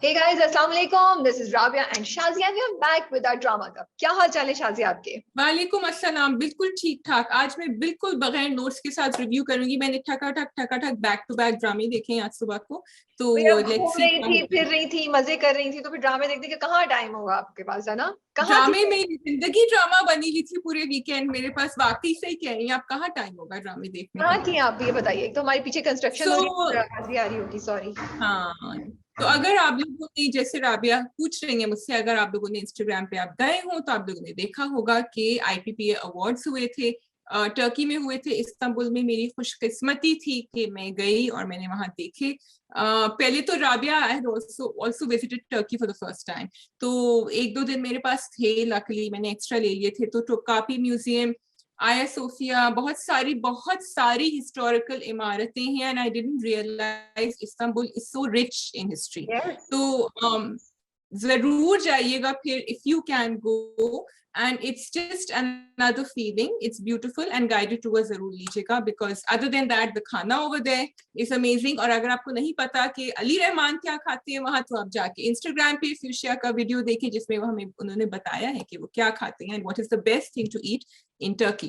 Hey guys, अस्सलाम वालेकुम. This is Rabia and Shazia and we are back with our drama club. क्या हाल चाल है शाजिया आपके? वालेकुम अस्सलाम. बिल्कुल ठीक ठाक. आज मैं बिल्कुल बगैर नोट्स के साथ रिव्यू करूंगी. मैंने ठकाठक बैक टू बैक ड्रामे देखे हैं आज सुबह को. तो घूम रही थी, फिर रही थी, मजे कर रही थी, तो फिर ड्रामे देखने के कहाँ टाइम होगा आपके पास, है ना? ड्रामे में जिंदगी ड्रामा बनी हुई थी पूरे वीकेंड मेरे पास. वाकई सही कह रही हैं आप. कहाँ टाइम होगा ड्रामे देखने का? कहाँ थी आप? ये बताइए. तो हमारे पीछे कंस्ट्रक्शन हो रही होगी. सॉरी. हाँ, तो अगर आप लोगों ने, जैसे राबिया पूछ रही है मुझसे, अगर आप लोगों ने इंस्टाग्राम पे आप गए हो तो आप लोगों ने देखा होगा कि IPPA अवार्ड्स हुए थे. टर्की में हुए थे, इस्तांबुल में. मेरी खुशकिस्मती थी कि मैं गई और मैंने वहां देखे. पहले तो Rabia I had also visited Turkey for the first time. तो एक दो दिन मेरे पास थे. लकीली मैंने एक्स्ट्रा ले लिए थे. तो टोकापी म्यूजियम, आया सोफिया, बहुत सारी हिस्टोरिकल इमारतें हैं. And I didn't realise Istanbul is so rich in history. तो जरूर जाइएगा फिर if you can go. And it's just another feeling. It's beautiful and guided tour जरूर लीजिएगा, because other than that the khana over there is amazing. और अगर आपको नहीं पता कि अली रहमान क्या खाते हैं वहां, तो आप जाके इंस्टाग्राम पे फ्यूशिया का वीडियो देखिए जिसमें वो हमें उन्होंने बताया है कि वो क्या खाते हैं and what is the best thing to eat in Turkey.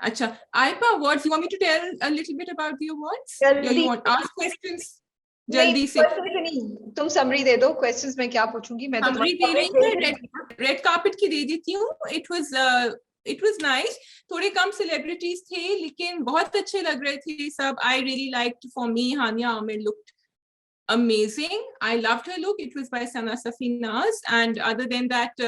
Acha, IPA awards. You want me to tell a little bit about the awards? Yeah, you want ask questions? जल्दी से. नहीं, तुम समरी दे दो. क्वेश्चंस मैं क्या पूछूंगी? मैं तो समरी दे रही हूँ. रेड कार्पेट की दे देती हूँ. It was nice. थोड़े कम सेलिब्रिटीज थे लेकिन बहुत अच्छे लग रहे थे सब. I really liked, for me, Hania Aamir looked amazing. I loved her look. It was by Sana Safinaz, and other than that,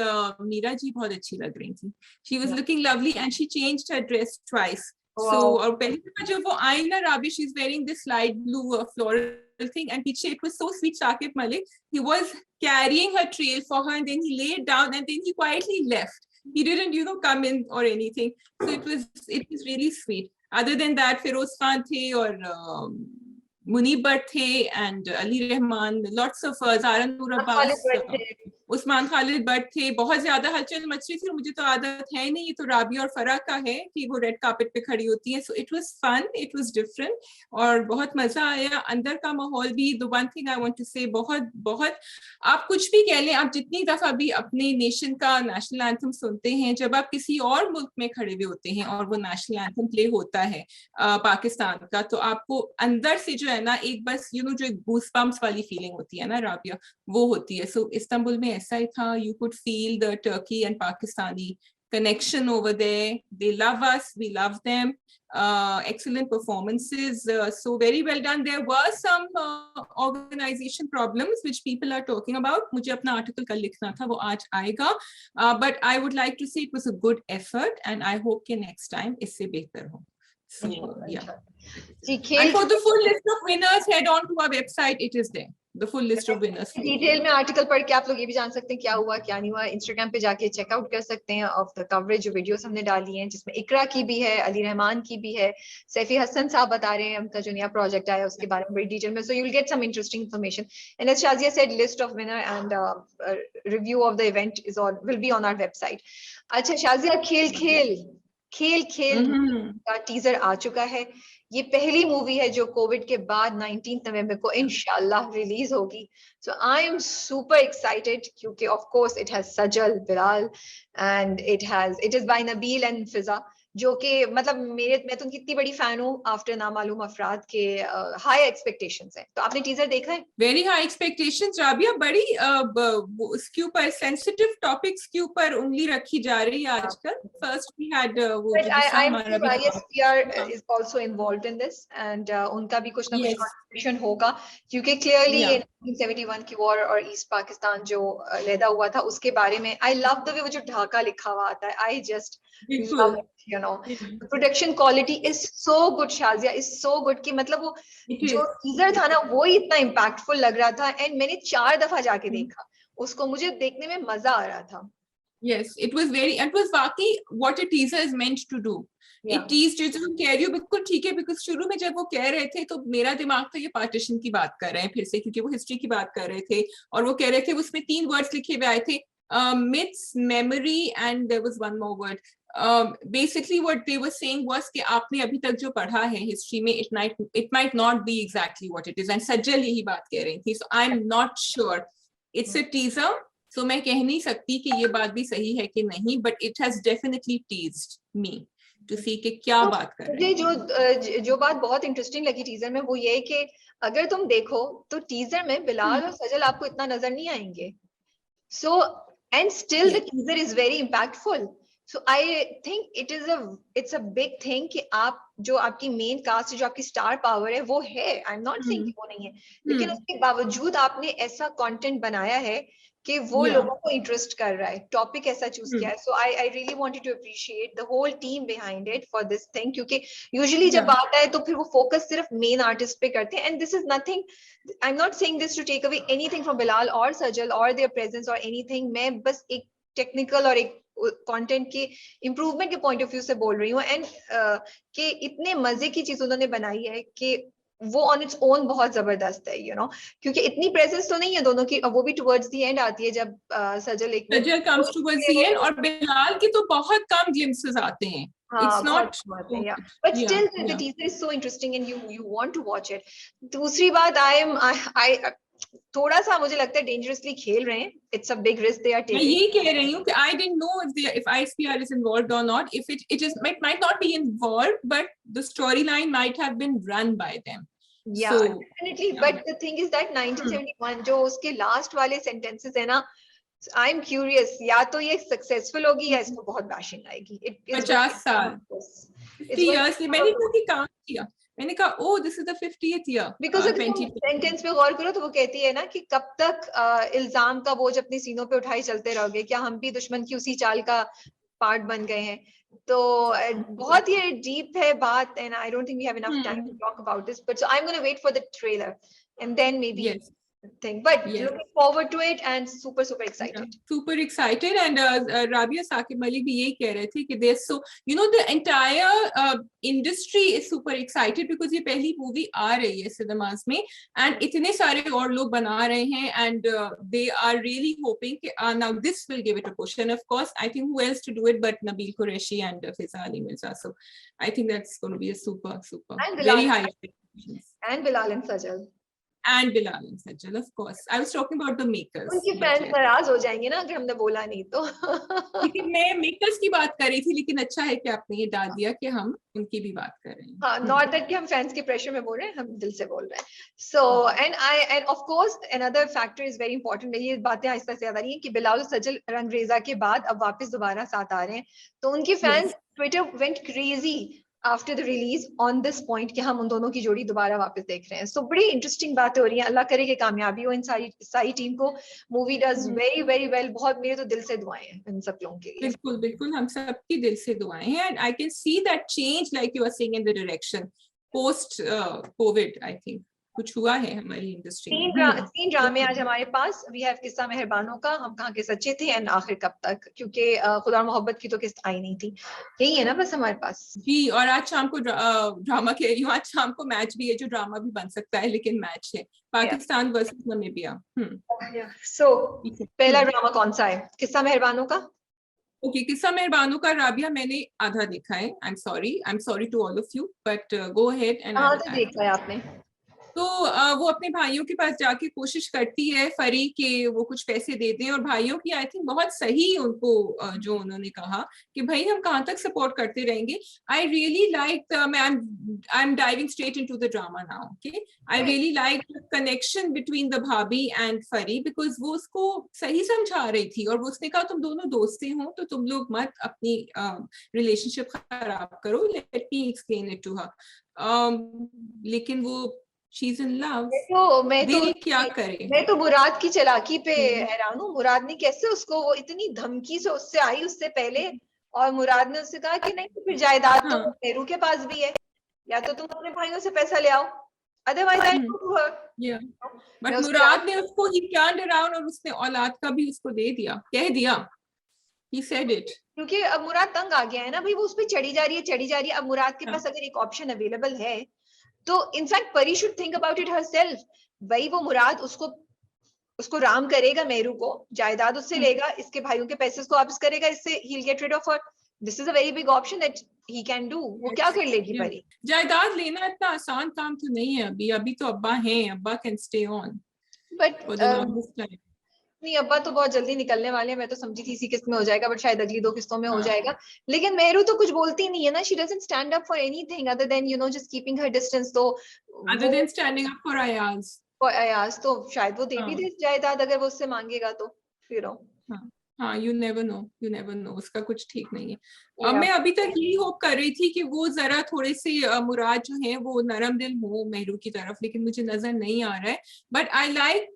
Meera ji बहुत अच्छी लग रही थी. She was looking lovely and she changed her dress twice. So और पहले तो जब वो आई ना Rabi, she's wearing this light blue floral thing, and पीछे it was so sweet. Shakib Malik, he was carrying her trail for her, and then he laid down and then he quietly left. He didn't, come in or anything. So it was really sweet. Other than that, Feroz Khan थे और मुनीब भट्ट थे and Ali Rahman, lots of Zara Noor Abbas, Usman Khalid Bhatt थे. बहुत ज्यादा हलचल much रही थी. मुझे तो आदत है नहीं. ये तो राबिया और फरा का है कि वो रेड कार्पेट पे खड़ी होती है. So it was fun, it was different और बहुत मजा आया. अंदर का माहौल भी, the one thing I want to say, बहुत आप कुछ भी कह लें, आप जितनी दफा भी अपने नेशन का नेशनल एंथम सुनते हैं, जब आप किसी और मुल्क में खड़े हुए होते हैं और वो नेशनल एंथम प्ले होता है पाकिस्तान का, तो आपको अंदर से जो है ना एक बस जो एक गूसबम्प्स वाली फीलिंग होती है ना राबिया, वो होती है. सो इस्तांबुल में ऐसा ही था. You could feel the Turkey and Pakistani connection over there. They love us, we love them. Excellent performances. So very well done. There were some organization problems which people are talking about. मुझे अपना article कल लिखना था, वो आज आएगा. But I would like to say it was a good effort and I hope कि next time इससे बेहतर हो. So yeah. And for the full list of winners, head on to our website. It is there. The full list of winners. Detail में article पढ़ के आप लोग ये भी जान सकते हैं क्या हुआ क्या नहीं हुआ. इंस्टाग्राम पे जाके चेकआउट कर सकते हैं ऑफ द कवरेज, जो वीडियोस हमने डाली हैं, जिसमें इकरा की भी है, अली रहमान की भी है, सैफी हसन साहब बता रहे हैं उनका जो नया प्रोजेक्ट आया उसके बारे में बड़ी डिटेल में. So you will get some interesting information. And as Shazia said, list of winner and review of the event is on will be on our website. अच्छा शाजिया, खेल का टीजर आ चुका है. ये पहली मूवी है जो कोविड के बाद 19 नवंबर को इंशाल्लाह रिलीज होगी. So I am super excited क्योंकि of course it has Sajal, Bilal and it is by Nabeel and Fiza, जो कि मतलब मैं तो उनकी इतनी बड़ी फैन हूँ आफ्टर नामालूम अफराद के. हाई एक्सपेक्टेशंस हैं. तो आपने टीजर देखा है? Very high expectations Rabia. बड़ी उसके ऊपर सेंसिटिव टॉपिक्स के ऊपर उंगली रखी जा रही है आजकल. फर्स्ट वी हैड वो ISPR is also involved in this and उनका भी कुछ ना कुछ कंट्रीब्यूशन होगा क्योंकि क्लियरली 1971 की वॉर और ईस्ट पाकिस्तान जो लैदा हुआ था उसके बारे में. आई लव द वे वो जो ढाका लिखा हुआ आता है. I just love it, the production quality is so good. Shazia is so good कि मतलब वो जो टीजर था ना वो ही इतना इम्पैक्टफुल लग रहा था. एंड मैंने 4 दफा जाके देखा उसको. मुझे देखने में मजा आ रहा था. Yes, it was वाकई what a teaser is meant to do. It teased, जो तुम कह रही हो बिल्कुल ठीक है. बिकॉज शुरू में जब वो कह रहे थे तो मेरा दिमाग था ये पार्टीशन की बात कर रहे हैं फिर से, क्योंकि वो हिस्ट्री की बात कर रहे थे और वो कह रहे थे उसमें 3 वर्ड्स लिखे हुए आए थे, myths, memory and there was one more word. Basically what they were saying was कि आपने अभी तक जो पढ़ा है हिस्ट्री में it might not be exactly what it is. and सज्जल यही बात कह रही थी. So I'm not sure it's a teaser, so मैं कह नहीं सकती कि ये बात भी सही है कि नहीं, but it has definitely teased me to see कि क्या तो बात कर रहे मुझे हैं। जो बात बहुत इंटरेस्टिंग लगी टीजर में वो ये है कि अगर तुम देखो तो टीजर में बिलाल और सजल आपको इतना नजर नहीं आएंगे. So, and still the Yes. teaser is very impactful. So I think it's a big thing कि आप जो आपकी मेन कास्ट जो आपकी स्टार पावर है वो है. I'm not saying कि वो नहीं है, लेकिन उसके बावजूद आपने ऐसा कंटेंट बनाया है कि वो Yeah. लोगों को इंटरेस्ट कर रहा है, टॉपिक ऐसा चूज किया है. So I really wanted to appreciate the whole team behind it for this thing, क्योंकि यूजुअली जब Yeah. बात आए तो फिर वो फोकस सिर्फ मेन आर्टिस्ट पे करते हैं. And this is nothing, I'm not saying this to take away anything from Bilal or Sajal or their presence or anything. मैं बस एक टेक्निकल और एक कंटेंट के इम्प्रूवमेंट के पॉइंट ऑफ व्यू से बोल रही हूँ. एंड कि इतने मजे की चीज उन्होंने बनाई है कि वो ऑन इट्स ओन बहुत जबरदस्त है, यू नो, क्योंकि इतनी प्रेजेंस तो नहीं है दोनों की. वो भी टुवर्ड्स द एंड आती है जब सजल एक सजल कम्स टुवर्ड्स द एंड, और बिलाल की तो बहुत कम ग्लिम्सेस आते हैं. हाँ, It's not. but still the teaser is so interesting and you want to watch it. दूसरी बात, I थोड़ा सा मुझे लगता है डेंजरसली खेल रहे हैं. It's a big risk they are मैं taking. यही कह रही हूँ कि I didn't know if ISPR is involved or not. If it might not be involved, but the storyline might have been run by them. Yeah, So, definitely. yeah. But the thing is that 1971 जो उसके last वाले sentences है ना, I'm curious, या तो ये successful होगी या इसको बहुत बैशिंग आएगी. 50 साल, 50 years से मैंने क्योंकि काम किया, मैंने कहा oh this is the 50th year. Because अगर तुम सेंटेंस पे गौर करो तो वो कहती है ना कि कब तक इल्जाम का बोझ अपने सीनों पे उठाए चलते रहोगे, क्या हम भी दुश्मन की उसी चाल का पार्ट बन गए हैं. तो बहुत ही डीप है बात. And I don't think we have enough time to talk about this, but so I am gonna wait for the trailer and then maybe thing, but looking forward to it and super excited. Super excited. And Rabia Saqib Malik भी यही कह रहे थे कि there's so the entire industry is super excited because ये पहली movie आ रही है सिनेमास में and इतने सारे और लोग बना रहे हैं and they are really hoping कि now this will give it a push. And of course I think who else to do it but Nabil Qureshi and Fiza Ali Mirza. So I think that's going to be a super and very high expectations. And Bilal and Sajal. And Bilal and Sajal, of course. I was talking about the makers. उनके fans नाराज हो जाएंगे ना अगर हमने बोला नहीं तो. लेकिन मैं मेकर्स की बात कर रही थी, लेकिन अच्छा है कि आपने ये डाल दिया कि हम उनकी भी बात कर रहे हैं. हाँ, नॉट दैट कि हम फैंस के प्रेशर में बोल रहे हैं, हम दिल से बोल रहे हैं. So end of course another factor is very important. ये बातें आहिस्ता से याद आ रही है कि बिलाल और सजल रंगरेजा के बाद अब वापस दोबारा साथ आ रहे हैं, तो उनके fans Twitter went crazy after the release on this point कि हम उन दोनों की जोड़ी दोबारा वापस देख रहे हैं. सो बड़ी इंटरेस्टिंग बातें हो रही हैं. अल्लाह करे कि कामयाबी हो इन सारी टीम को. Movie does very well. बहुत मेरे तो दिल से दुआएं हैं इन सब लोगों के लिए. बिल्कुल हम सबकी दिल से दुआएं हैं. And I can see that change like you are saying in the direction post covid. I think कुछ हुआ है हमारी इंडस्ट्री में. 3 ड्रामे आज हमारे पास. वी हैव किस्सा मेहरबानों का, हम कहाँ के सच्चे थे, एंड आखिर कब तक, क्योंकि खुदा और मोहब्बत की तो किस्त आई नहीं थी. यही है ना बस हमारे पास जी. और आज शाम को ड्रामा कह रही हूँ, आज शाम को मैच भी है जो ड्रामा भी बन सकता है लेकिन मैच है, पाकिस्तान वर्सेस नामीबिया. सो पहला ड्रामा कौन सा है? किस्सा मेहरबानों का. ओके, किस्सा मेहरबानों का राबिया मैंने आधा देखा है. I am sorry to all of you, but go ahead. And देखा है आपने? तो वो अपने भाइयों के पास जाके कोशिश करती है फरी के वो कुछ पैसे दे दें, और भाइयों की आई थिंक बहुत सही उनको जो उन्होंने कहा कि भाई हम कहाँ तक सपोर्ट करते रहेंगे. I really like, I am diving straight into the drama now. Okay, I really like the connection between the भाभी एंड फरी, बिकॉज वो उसको सही समझा रही थी और वो उसने कहा तुम दोनों दोस्तें हो तो तुम लोग मत अपनी रिलेशनशिप खराब करो, let me explain it to her. लेकिन वो She's in love. मैं क्या करे. मैं तो मुराद की चालाकी पे हैरान हूँ. मुराद ने कैसे उसको, वो इतनी धमकी से उससे आई उससे पहले, और मुराद ने उससे कहा कि नहीं तो फिर जायदाद तो नेहरू के पास भी है, या तो तुम अपने भाइयों से पैसा ले आओ, otherwise I do to her. But Murad ने उसको ही turned around और उसने औलाद का भी उसको दे दिया, कह दिया. He said it. क्योंकि अब मुराद तंग आ गया है ना भाई, वो उस पर चढ़ी जा रही है. अब मुराद के पास अगर एक ऑप्शन अवेलेबल है तो इनफैक्ट परी should think about it herself. भाई वो मुराद उसको राम करेगा, मेहरू को जायदाद उससे लेगा, इसके भाइयों के पैसे उसको वापस करेगा, इससे he will get rid of her. This is a very big option that he can do. वो क्या कर लेगी परी? जायदाद लेना इतना आसान काम तो नहीं है. अभी तो अब्बा हैं, अब्बा कैन स्टे ऑन बट नहीं, अब्बा तो बहुत जल्दी निकलने वाले हैं, मैं तो समझी थी इसी किस्त में हो जाएगा, बट शायद अगली 2 किस्तों में हो जाएगा। लेकिन मेहरू तो कुछ बोलती नहीं है ना, she doesn't stand up for anything other than just keeping her distance. तो अदर वो then standing up for Ayaz. Ayaz तो शायद वो दे भी दे जायदाद अगर वो उससे मांगेगा तो, यू नो। हाँ हाँ, यू नेवर नो, उसका कुछ ठीक नहीं है। Yeah. मैं अभी तक यही होप कर रही थी कि वो जरा थोड़े से मुराद जो है वो नरम दिल हो मेहरू की तरफ, लेकिन मुझे नजर नहीं आ रहा है। But I like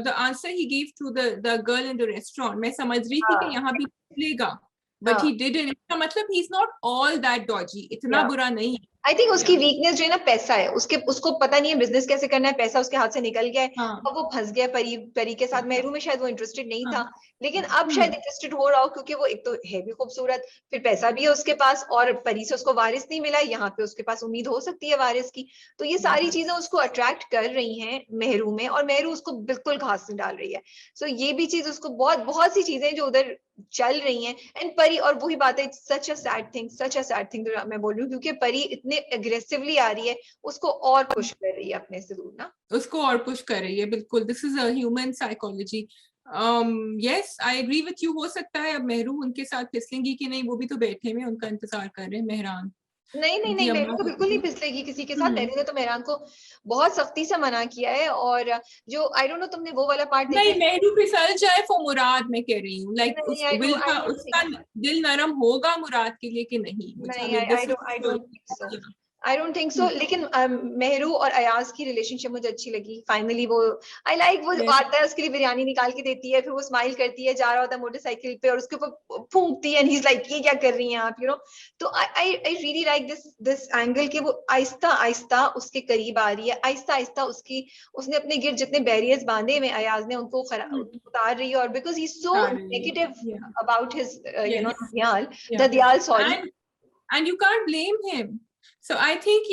the answer he give to the girl in the restaurant. मैं समझ रही थी कि यहाँ भी मिलेगा, बट ही डिडंट। इसका मतलब ही is not all that Doge, इतना बुरा नहीं है। आई थिंक उसकी वीकनेस जो है ना पैसा है, उसको पता नहीं है बिजनेस कैसे करना है, पैसा उसके हाथ से निकल गया है। हाँ अब वो फंस गया परी के साथ। मेहरू में शायद वो इंटरेस्टेड नहीं था, लेकिन अब हम्म। शायद इंटरेस्टेड हो रहा हो, क्योंकि वो एक तो है भी खूबसूरत, फिर पैसा भी है उसके पास, और परी से उसको वारिस नहीं मिला, यहाँ पे उसके पास उम्मीद हो सकती है वारिस की। तो ये सारी चीजें उसको अट्रैक्ट कर रही हैं मेहरू में, और मेहरू उसको बिल्कुल घास नहीं डाल रही है। सो ये भी चीज उसको बहुत बहुत सी चीजें जो उधर चल रही हैं। एंड परी, और वही बात है, सच अ सैड थिंग जो मैं बोल रही हूँ, क्योंकि परी इतने अग्रेसिवली आ रही है, उसको और पुश कर रही है अपने से दूर ना। उसको और पुश कर रही है, बिल्कुल। This is a human psychology. Yes, I agree with you. हो सकता है अब मेहरू उनके साथ फिसलेंगी कि नहीं, वो भी तो बैठे में उनका इंतजार कर रहे हैं, मेहरान। नहीं नहीं उनकी नहीं, अम्मा मेहरू तो को बिल्कुल नहीं फिसलेगी किसी के साथ। मेहरू ने तो मेहरान को बहुत सख्ती से मना किया है। और जो आई डोंट नो, तुमने वो वाला पार्ट देखा नहीं, है? मेहरू फिसल जाए फॉर मुराद, मैं कह रही हूँ। लाइक नहीं, उस विल का, आई डोंट उसका थिंक। दिल नरम होगा मुराद के लिए कि नहीं, मुझे नहीं, हमें this I is. Don't think so. I don't think so. लेकिन मेहरू और अयाज की रिलेशनशिप मुझे अच्छी लगी फाइनली। वो आई लाइक, वो आता है उसके लिए बिरयानी निकाल के देती है, फिर वो स्माइल करती है, जा रहा होता है मोटरसाइकिल पे और उसके ऊपर फूंकती है, एंड ही इज लाइक ये क्या कर रही हैं आप, तो I really like this angle कि वो आहिस्ता आहिस्ता उसके करीब आ रही है, आहिस्ता आहिस्ता उसने अपने गिर्द जितने बैरियर्स बांधे हुए अयाज ने उनको उतार रही है। और because he so negative about his ददियाल, sorry. And you can't blame him. So I think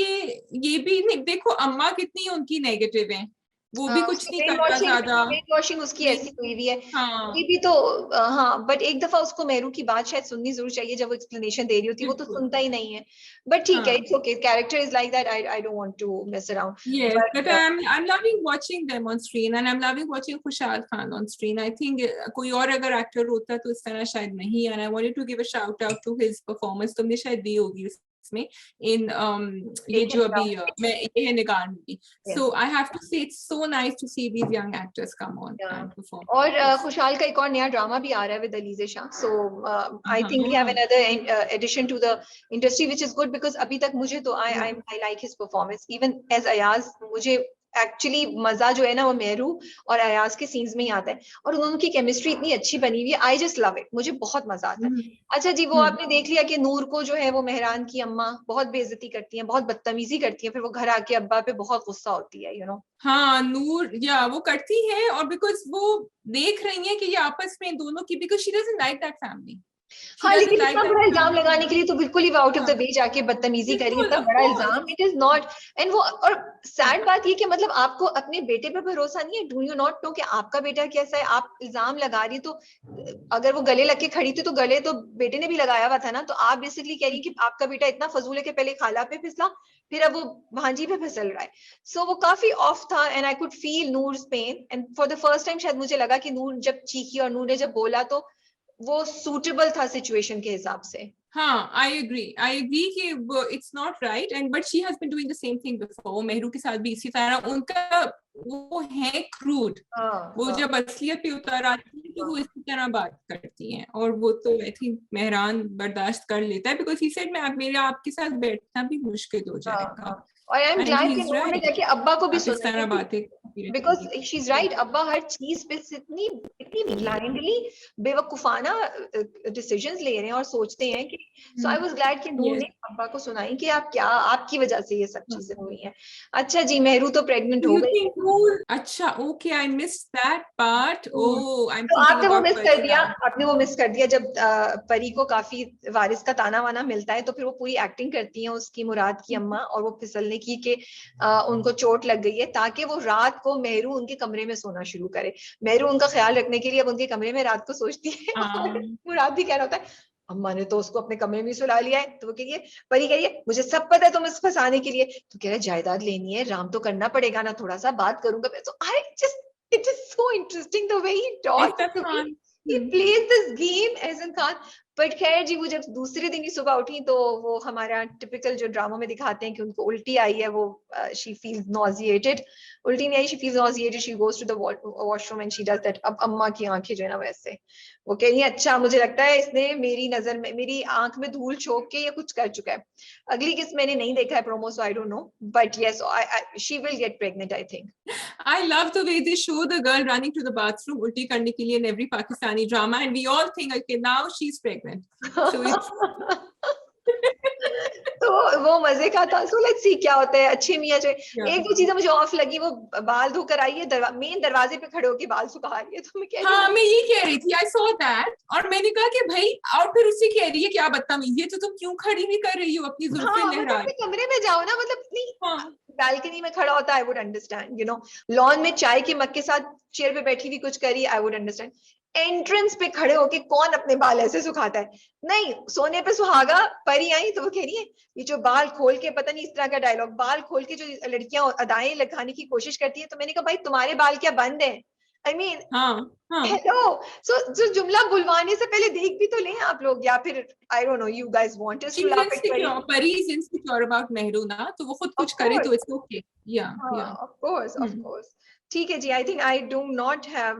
ये भी नहीं, देखो अम्मा कितनी उनकी नेगेटिव है, वो भी कुछ उसकी नहीं करता ज्यादा। ब्रेन वॉशिंग उसकी ऐसी हुई हुई है। हाँ ये भी तो हाँ, बट एक दफा उसको मेहरू की बात शायद सुननी जरूर चाहिए जब वो एक्सप्लेनेशन दे रही होती है, वो तो बिल्कुल। सुनता ही नहीं है। बट ठीक है, हाँ it's okay, character is like that, I don't want to mess around. yes, but but I'm loving watching them on screen, and I'm loving watching Khushal Khan on screen. I think कोई और अगर एक्टर होता तो इस तरह शायद नहीं। and I wanted to give a shout out to his performance. तुमने शायद दी होगी इसमें in ये जो अभी मैं ये है निगार movie. So I have to say it's so nice to see these young actors come on and perform. और खुशहाल का एक और नया ड्रामा भी आ रहा है with Alizeh Shah. So I think we have हाँ another addition to the industry which is good, because अभी तक मुझे तो I like his performance even as Ayaz. मुझे एक्चुअली मजा जो है ना वो मेहरू और अयाज के सीन्स में ही आता है, और उन दोनों की केमिस्ट्री इतनी अच्छी बनी हुई है। आई जस्ट लव इट, मुझे बहुत मजा आता है। अच्छा जी, वो आपने देख लिया कि नूर को जो है वो मेहरान की अम्मा बहुत बेइज्जती करती है, बहुत बदतमीजी करती है, फिर वो घर आके अब्बा पे बहुत गुस्सा होती है, हाँ, नूर या वो करती है, और बिकॉज वो देख रही है कि ये आपस में दोनों की, because she doesn't like that family, she हाँ, डजंट लेकिन लाइक इतना दैट बड़ा इल्जाम फैमिली। लगाने के लिए तो बिल्कुल ही आउट ऑफ द वे जाके बदतमीजी करी, बिल्कुल, इतना ऑफ बड़ा कोर्स। इल्जाम, इट इज नॉट। एंड वो, और सैड बात ये कि मतलब आपको अपने बेटे पे भरोसा नहीं है। डू यू नॉट नो कि आपका बेटा कैसा है? आप इल्जाम लगा रही, तो अगर वो गले लग के खड़ी थी तो गले तो बेटे ने भी लगाया हुआ था ना। तो आप बेसिकली कह रही कि आपका बेटा इतना फजूल है कि पहले खाला पे फिसला, फिर अब वो भांजी पे फिसल रहा है। सो वो काफी ऑफ था, and I could feel Noor's pain. And for the first time शायद मुझे लगा कि नूर जब चीखी और नूर ने जब बोला तो वो सूटेबल था सिचुएशन के हिसाब से। हाँ, आई एग्री कि it's not right, and but she has been doing the same thing before. Mehru के साथ भी इसी तरह उनका वो है क्रूड। वो जब असलियत पे उतर आती है तो वो इसी तरह बात करती हैं, और वो तो आई थिंक मेहरान बर्दाश्त कर लेता है, बिकॉज ही सेड मैं मेरे आपके साथ बैठना भी मुश्किल हो जाएगा। और आई एम एंड ग्लैड ही कि इज नूर ने राइट, जाके अब्बा को भी आप इस सुना तरह है, बातें बिकॉज शी इज राइट। अब्बा हर चीज पे इतनी इतनी ब्लाइंडली बेवकूफाना डिसीजंस ले रहे हैं और सोचते हैं कि। सो आई वाज ग्लैड कि नूर ने अब्बा को सुनाई कि आप क्या, आपकी वजह से ये सब चीजें हुई हैं। अच्छा जी, मेहरू तो प्रेग्नेंट हो गई। अच्छा, okay, I missed that part. Oh, I am तो थिंकिंग आपने वो अबाउट मिस कर परी दिया, नाउ। आपने वो मिस कर दिया जब परी को काफी वारिस का ताना वाना मिलता है, तो फिर वो पूरी एक्टिंग करती है उसकी मुराद की अम्मा, और वो फिसलने की कि उनको चोट लग गई है, ताकि वो रात को मेहरू उनके कमरे में सोना शुरू करे। मेहरू उनका ख्याल रखने के लिए अब उनके कमरे में रात को सोचती है। और मुराद भी कह रहा होता है अम्मा ने तो उसको अपने कमरे में सुला लिया है। तो वो कह रही है, परी कह रही है मुझे सब पता है तुम इस फंसाने के लिए। तो कह रहा है जायदाद लेनी है, राम तो करना पड़ेगा ना, थोड़ा सा बात करूंगा। तो I just It is so interesting the way he talks. Ehsan Khan. He plays this game, Ehsan Khan. But खैर जी, वो जब दूसरे दिन ही सुबह उठी तो वो हमारा टिपिकल जो ड्रामा में दिखाते हैं कि उनको उल्टी आई है, वो शी फील्स नॉजिएटेड, उल्टी नहीं आई, she feels nauseated, she goes to the washroom and she does that. अब अम्मा की आंखें जो है ना वैसे, वो कह रही है अच्छा मुझे लगता है इसने मेरी नजर में, मेरी आंख में धूल छोक के या कुछ कर चुका है. अगली किस मैंने नहीं देखा है promo, so I don't no, but yes she will get pregnant I think. I love the way they show the girl running to the bathroom ulti karne ke liye in every Pakistani drama, and we all think okay now she's pregnant. So it's तो वो मजे का था. So let's see क्या होता है. अच्छे मियां जो एक दो चीजें मुझे ऑफ लगी, वो बाल धोकर आई है, मेन दरवाजे पे खड़े होके बाल सुखा रही है, तो मैं कह रही हाँ मैं ये कह रही थी, I saw that, और मैंने कहा कि भाई और फिर उससे कह रही है क्या बदतमीजी है, तो तुम क्यों खड़ी नहीं कर रही हो अपनी जुल्फें लहरा रही. कमरे में जाओ ना, मतलब नहीं हाँ बालकनी में खड़ा होता, I would understand, you know, lawn में चाय के मग के साथ चेयर पे बैठी हुई कुछ करी, आई वुड अंडरस्टैंड. एंट्रेंस पे खड़े होके कौन अपने बाल ऐसे सुखाता है. नहीं, सोने पे सुहागा परी आई तो वो कह रही है ये जो बाल खोल के, पता नहीं इस तरह का डायलॉग, बाल खोल के जो लड़कियां अदाएं लगाने की कोशिश करती है, तो मैंने कहा भाई तुम्हारे बाल क्या बंद है. I mean hello. सो जुमला बुलवाने से पहले देख भी तो लें आप लोग, या फिर I don't know you guys want us to laugh at Pari is insecure about Mehruna, तो वो खुद कुछ करे तो इट्स ओके. या ऑफ कोर्स. ठीक है जी. I think I do not have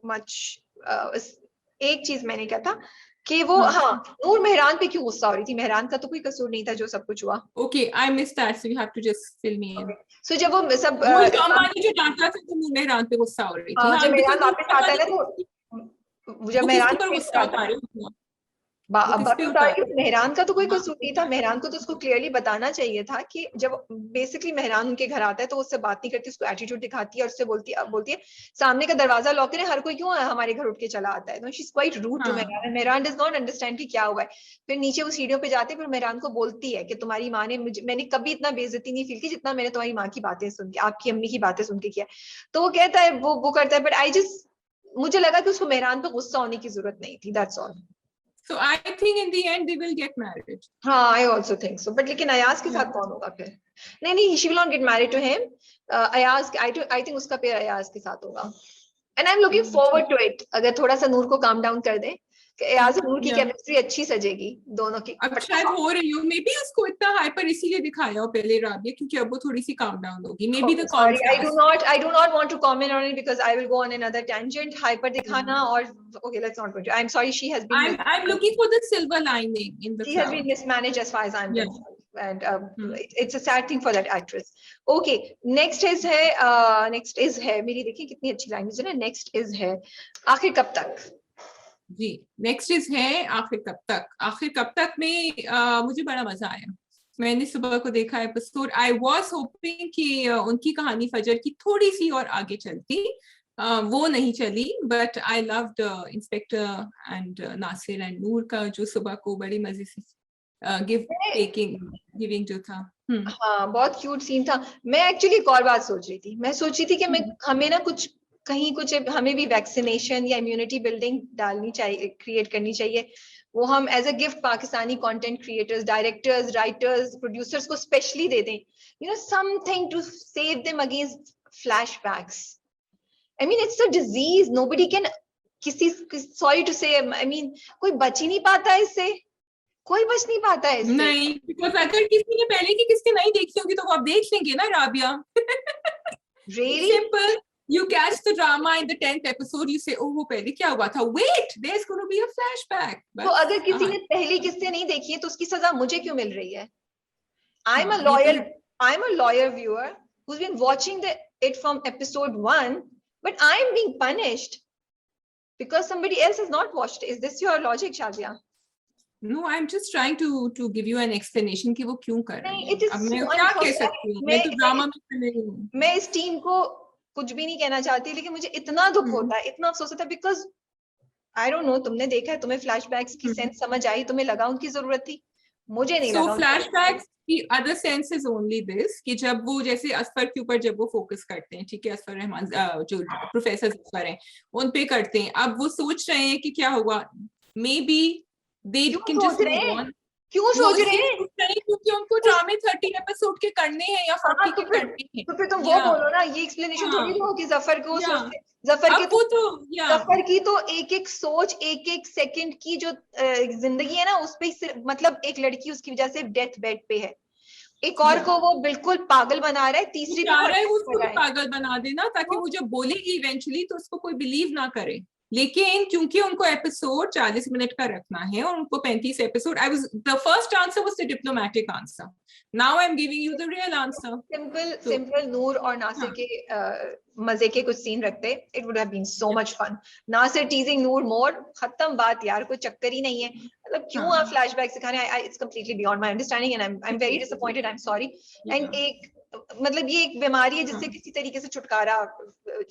much. एक चीज मैंने कहा था कि वो हाँ नूर मेहरान पे क्यों गुस्सा हो रही थी. मेहरान का तो कोई कसूर नहीं था जो सब कुछ हुआ. Okay I miss that, so you have to just fill me in. So जब वो सब अम्मा ने जो डांटा था तो नूर मेहरान पे गुस्सा हो रही थी. जब मेहरान वापस आता है ना, तो जब मेहरान पे गुस्सा आता है मेहरान का तो कोई कसूर नहीं था. मेहरान को तो उसको क्लियरली बताना चाहिए था कि जब बेसिकली मेहरान उनके घर आता है तो उससे बात नहीं करती, उसको एटीट्यूड दिखाती है और उससे बोलती है सामने का दरवाजा लॉक करें, हर कोई क्यों हमारे घर उठ के चला आता है. She is quite rude to Mehran. Mehran does not understand कि क्या हुआ है. फिर नीचे वो सीढ़ियों पे जाते, फिर मेहरान को बोलती है कि तुम्हारी माँ ने मैंने कभी इतना बेइज्जती नहीं फील की जितना मैंने तुम्हारी माँ की बातें सुन के, आपकी अम्मी की बातें सुन के किया. तो वो कहता है वो करता है, बट आई जस्ट, मुझे लगा कि उसको मेहरान पे गुस्सा होने की जरूरत नहीं थी. That's all. So I think in the end they will get married. हाँ, I also think so. But लेकिन अयाज के साथ कौन होगा फिर? नहीं, she will not get married to him. Ayaz, I think उसका पेयर अयाज के साथ होगा. And I'm looking forward to it. अगर थोड़ा सा नूर को calm down कर दे, कि अयाज और नूर की केमिस्ट्री अच्छी सजेगी दोनों की. अब शायद हो रही हो, मे बी उसको इतना हाइपर इसीलिए दिखाया हो पहले राबिया, क्योंकि अब वो थोड़ी सी calm down होगी. May be the contrast. I do not want to comment on it because I will go on another tangent. Hyper दिखाना और okay, let's not go into. I'm sorry, she has been. I'm looking for the silver lining in the. She has been mismanaged as far as I'm concerned. And it's a sad thing for that actress. Okay, next is है मेरी, देखिए कितनी अच्छी language है ना. Next is है आखिर कब तक. जी नेक्स्ट इज है आखिर कब तक. आखिर कब तक में मुझे बड़ा मजा आया. मैंने सुबह को देखा एपिसोड. आई वाज होपिंग कि उनकी कहानी फजर की थोड़ी सी और आगे चलती, वो नहीं चली. But I loved inspector and Nasir and Noor का जो सुबह को बड़ी मजे से गिविंग जो था. हाँ बहुत क्यूट सीन था. मैं एक्चुअली एक और बात सोच रही थी. मैं सोच रही थी कि हमें ना कुछ हमें भी वैक्सीनेशन या इम्यूनिटी बिल्डिंग डालनी चाहिए, क्रिएट करनी चाहिए. वो हम as a gift Pakistani content creators, directors, writers, producers को स्पेशली दे दें. You know, something to save them against flashbacks. I mean it's a disease, nobody can, sorry to say, I mean कोई बच ही नहीं पाता है इससे. कोई बच नहीं पाता है इससे. नहीं, बिकॉज़ अगर किसी ने पहले की किस्तें नहीं देखी होगी तो वो आप देख लेंगे ना Rabia. Really? Simple. You catch the drama in the 10th episode. You say, "Oh, वो पहले क्या हुआ था? Wait, there's going to be a flashback." तो अगर किसी ने पहली किस्तें नहीं देखी है तो उसकी सजा मुझे क्यों मिल रही है? I'm a loyal viewer who's been watching it from episode 1, but I'm being punished because somebody else has not watched. Is this your logic, Shazia? No, I'm just trying to give you an explanation कि वो क्यों कर रही है. अब मैं क्या कह सकती हूँ? मैं तो ड्रामा में नहीं हूँ. मैं इस टीम को कुछ भी नहीं कहना चाहती, लेकिन मुझे इतना दुख होता है, इतना अफसोस होता है, बिकॉज आई डोंट नो, तुमने देखा है, तुम्हें फ्लैशबैक्स की सेंस समझ आई, तुम्हें लगा उनकी जरूरत थी, मुझे नहीं लगा. So flashbacks की other sense is only this कि जब वो जैसे असफर के ऊपर जब वो फोकस करते हैं, ठीक है, असफर रहमान जो प्रोफेसर असफर हैं उन पे करते हैं. अब वो सोच रहे हैं कि क्या हुआ, may be they can just move on. क्यों सोच रहे हैं? नहीं, क्योंकि उनको ड्रामे 30 एपिसोड के करने हैं या 40 के करने हैं। तो फिर तुम वो बोलो ना, ये एक्सप्लेनेशन थोड़ी दो कि जफर को सोचते, जफर के अब वो तो जफर की तो एक एक सोच, एक एक सेकंड की जो जिंदगी है ना, उस पे मतलब एक लड़की उसकी वजह से डेथ बेड पे है, एक और को वो बिल्कुल पागल बना रहा है, तीसरी चाह रहा है को उसको भी पागल बना देना, ताकि वो जब बोलेगी इवेंचुअली तो उसको कोई बिलीव ना करे। लेकिन क्योंकि उनको एपिसोड 40 मिनट का रखना है और उनको 35 episode, I was the first answer was the diplomatic answer, now I am giving you the real answer. Simple Noor और नासिर के मजे के कुछ सीन रखते, it would have been so much fun. Nasir teasing Noor more, खत्म बात यार, कोई चक्कर ही नहीं है। मतलब क्यों आप फ्लैशबैक सिखाने, it's completely beyond my understanding and I am very disappointed, I am sorry. And एक मतलब ये एक बीमारी है जिससे किसी तरीके से छुटकारा,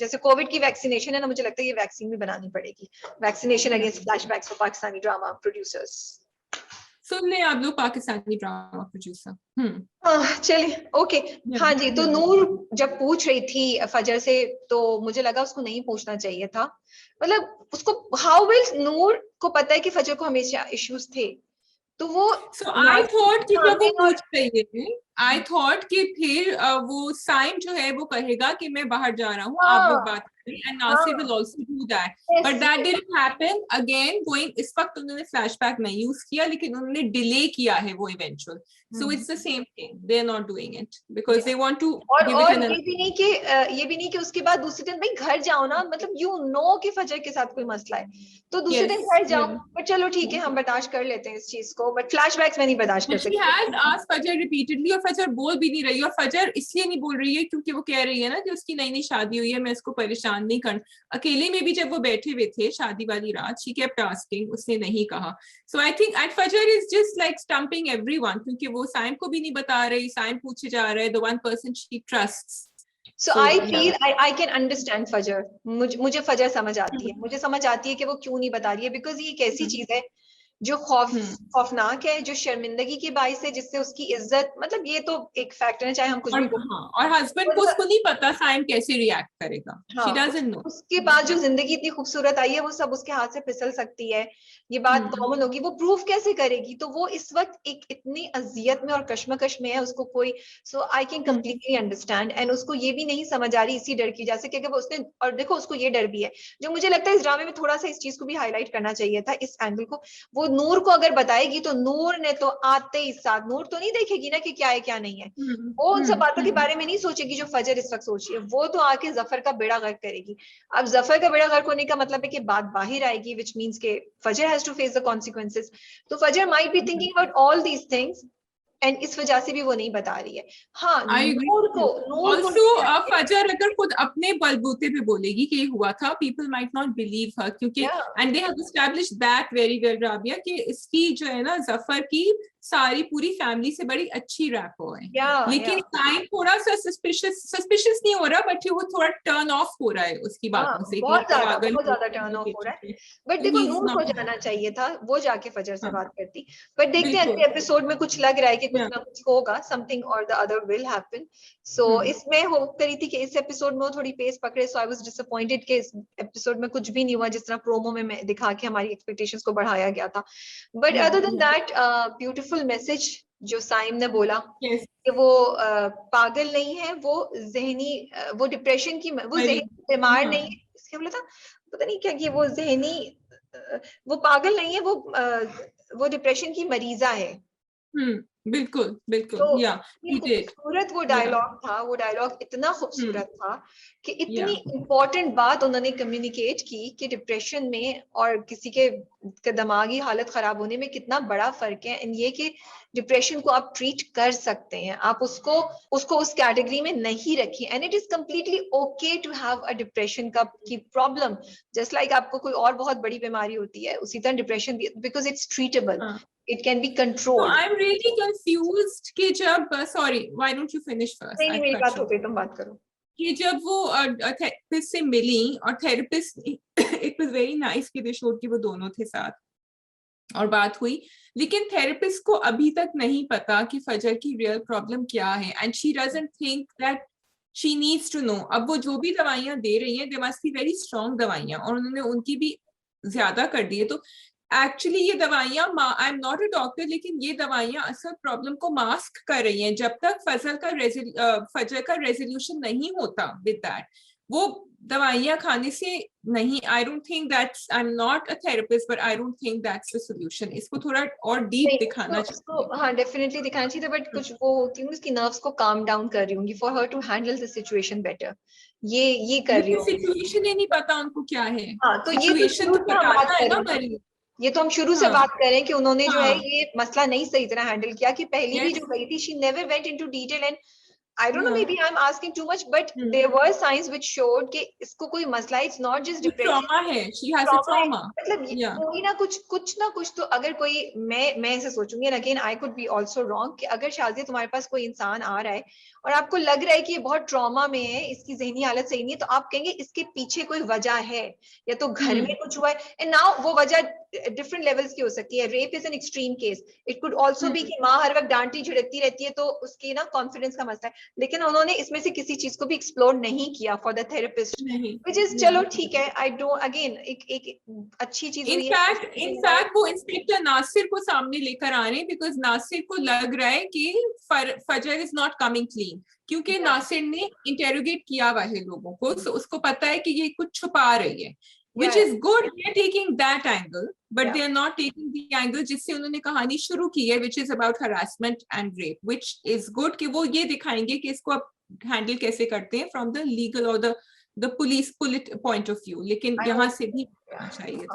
जैसे कोविड की वैक्सीनेशन है ना, मुझे लगता है ये वैक्सीन भी बनानी पड़ेगी, vaccination against flashbacks for Pakistani drama producers. सुन ले आप लोग पाकिस्तानी ड्रामा प्रोड्यूसर। चलिए ओके। हाँ जी, तो नूर जब पूछ रही थी फजर से, तो मुझे लगा उसको नहीं पूछना चाहिए था। मतलब उसको हाउ विल, नूर को पता है कि फजर को हमेशा इश्यूज थे, तो वो आई थॉट कि जब वो पूछ और रही है, आई थॉट कि फिर वो साइम जो है वो कहेगा कि मैं बाहर जा रहा हूँ, आप लोग बात करें, and Nasir will also do that, but that didn't happen. Again going, इस वक्त उन्होंने फ्लैशबैक नहीं यूज किया, लेकिन उन्होंने डिले किया है वो eventual, so it's the same thing, they are not doing it because they want to give it an. ये भी नहीं कि उसके बाद दूसरे दिन भाई घर जाओ ना, मतलब यू नो कि फजर के साथ कोई मसला है, तो दूसरे दिन घर जाओ। बट चलो ठीक है, हम बर्दाश्त कर लेते हैं इस चीज को, बट फ्लैशबैक्स में नहीं बर्दाश्त कर सकते। She has asked फजर रिपीटेडली, और फजर बोल भी नहीं रही, और फजर इसलिए नहीं बोल रही है क्योंकि वो कह रही है ना कि उसकी नई नई शादी हुई है, मैं इसको परेशान नहीं कर। अकेले में भी जब वो बैठे हुए थे शादी वाली रात, she kept asking, उसने नहीं कहा। So I think at फजर is just like stumping everyone, क्योंकि वो साइम को भी नहीं बता रही, साइम पूछे जा रहा है, the one person she trusts. So I feel I can understand फजर, मुझे फजर समझ आती है, मुझे समझ आती है कि वो क्यों नहीं बता रही है, बिकॉज ये एक ऐसी चीज है जो खौफनाक है, जो शर्मिंदगी के बाइस है, जिससे उसकी इज्जत, मतलब ये तो एक फैक्टर है, चाहे हम कुछ भी और हस्बैंड को उसको नहीं पता साइम कैसे रिएक्ट करेगा, she doesn't know। उसके बाद जो जिंदगी इतनी खूबसूरत आई है, वो सब उसके हाथ से फिसल सकती है, ये बात कॉमन होगी, वो प्रूफ कैसे करेगी? तो वो इस वक्त एक इतनी अजियत में और कश्मकश में है, उसको कोई, so I can completely understand. And उसको ये भी नहीं समझ आ रही इसी डर की, जैसे कि अगर उसने, और देखो उसको ये डर भी है, जो मुझे लगता है इस ड्रामे में थोड़ा सा इस चीज को भी हाईलाइट करना चाहिए था, इस एंगल को। वो नूर को अगर बताएगी तो नूर ने तो आते ही साथ, नूर तो नहीं देखेगी ना कि क्या है क्या नहीं है, वो उन सब बातों के बारे में नहीं सोचेगी जो फजर इस वक्त सोच रही है, वो तो आके जफर का बेड़ा गर्क करेगी। अब जफर का बेड़ा गर्क होने का मतलब है कि बात बाहर आएगी, विच मींस के Fajar has to face the consequences. तो Fajar might be thinking about all these things, and इस वजह से भी वो नहीं बता रही है। हाँ, नूर को फजर अगर खुद अपने बलबूते पे बोलेगी कि ये हुआ था, पीपल माइट नॉट बिलीव हर, क्योंकि and they have established that very well Rabia, कि इसकी जो है ना जफर की सारी पूरी फैमिली से बड़ी अच्छी रैपो है, लेकिन साइम थोड़ा सा सस्पिशियस नहीं हो रहा, बट वो थोड़ा टर्न ऑफ हो रहा है उसकी बातों से, बहुत ज्यादा टर्न ऑफ हो रहा है। बट देखो नूर को जाना चाहिए था, वो जाके फजर से बात करती, बट देखते हैं अगले एपिसोड में कुछ लग रहा है कि कुछ ना कुछ होगा, समथिंग और द अदर विल हैपन। सो इसमें होप करी थी कि इस एपिसोड में वो थोड़ी पेस पकड़े, सो आई वाज डिसअपॉइंटेड कि इस एपिसोड में कुछ भी नहीं हुआ जिस तरह प्रोमो में दिखा के हमारी एक्सपेक्टेशंस को बढ़ाया गया था। But other than that, beautiful message जो साइम ने बोला कि वो पागल नहीं है, वो जहनी, वो डिप्रेशन की, वो जहनी बीमार नहीं है, इसके बोला था पता नहीं क्या, कि वो जहनी, वो पागल नहीं है, वो डिप्रेशन की मरीजा है। बिल्कुल बिल्कुल, तो खूबसूरत वो डायलॉग था, वो डायलॉग इतना खूबसूरत था कि इतनी इम्पोर्टेंट बात उन्होंने कम्युनिकेट की कि डिप्रेशन में और किसी के दिमागी हालत खराब होने में कितना बड़ा फर्क है, एंड ये कि डिप्रेशन को आप ट्रीट कर सकते हैं, आप उसको उस कैटेगरी में नहीं रखिए, and it is completely okay to have a depression की प्रॉब्लम, जस्ट लाइक आपको कोई और बहुत बड़ी बीमारी होती है, उसी तरह डिप्रेशन भी, because it's treatable, it can be controlled. So I'm really confused कि जब, sorry, why don't you finish first? नहीं, मेरी बात हो गई, तुम बात करो। कि जब वो थेरेपिस्ट से मिली, और therapist, it was very nice कि they showed कि वो दोनों थे साथ और बात हुई, लेकिन थेरेपिस्ट को अभी तक नहीं पता कि फजर की रियल प्रॉब्लम क्या है, and she doesn't think that she needs to know। अब वो जो भी दवाइयां दे रही हैं, they must be very strong दवाइयां, और उन्होंने उनकी भी ज्यादा कर दी है, तो एक्चुअली ये दवाइयाँ, आई एम नॉट अ डॉक्टर, लेकिन ये दवाइयाँ असल प्रॉब्लम को मास्क कर रही हैं। जब तक फजर का रेजोल्यूशन नहीं होता विद दैट, वो दवाइयाँ खाने से नहीं, आई don't think that's, I am not a therapist but I don't think that's the solution. इसको थोड़ा और डीप नहीं, दिखाना उसको चाहिए। हाँ डेफिनेटली दिखाना चाहिए था, बट कुछ वो होती हूँ उसकी नर्व्स को काम डाउन कर रही होंगी for her to handle the situation better, ये कर रही लेकिन होंगी। सिचुएशन ही नहीं पता उनको क्या है। हाँ तो ये तो सिचुएशन शुरू तो से हम बात बताता है कर ना रहे हैं, मरीज। ये तो हम शुरू से हाँ बात कर रहे हैं कि उन्होंने जो है हाँ, ये मसला नहीं सही तरह हैंडल किया, कि पहली भी यस, जो गई थी she never went into detail, and I don't know, हाँ, maybe I'm asking too much, but there were signs which showed कि इसको कोई मसला है, it's not just वो depression, ट्रॉमा है, शी हैज अ ट्रॉमा है। ट्रॉमा। मतलब या कोई ना कुछ तो, अगर कोई, मैं ऐसे सोचूंगी, and again I could be also wrong, कि अगर शाज़िया तुम्हारे पास कोई इंसान आ रहा है और आपको लग रहा है कि ये बहुत ट्रॉमा में है, इसकी ज़हनी हालत सही नहीं है, तो आप कहेंगे इसके पीछे कोई वजह है, या तो घर में कुछ हुआ है, एंड नाउ वो वजह डिफरेंट लेवल्स की हो सकती है। Rape is an extreme case, it could also be कि माँ हर वक्त डांटती झिड़कती रहती है, तो उसकी ना कॉन्फिडेंस का मसला है, लेकिन उन्होंने इसमें से किसी चीज को भी एक्सप्लोर नहीं किया फॉर द थेरेपिस्ट, नहीं, विच इज, या चलो ठीक है, आई डोंट, अगेन एक अच्छी चीज हुई है। इनफैक्ट वो इंस्पेक्टर नासिर को सामने लेकर आ रहे हैं, बिकॉज नासिर को लग रहा है कि फजर इज नॉट कमिंग क्लीन, क्योंकि नासिर ने इंटेरोगेट किया हुआ है लोगों को, so उसको पता है कि ये कुछ छुपा रही है, which is good, they are taking that angle, but they are not taking the angle जिससे उन्होंने कहानी शुरू की है, which is about harassment and rape, which is good कि वो ये दिखाएंगे कि इसको आप हैंडल कैसे करते हैं from the legal or the police point of view, लेकिन यहाँ से भी चाहिए।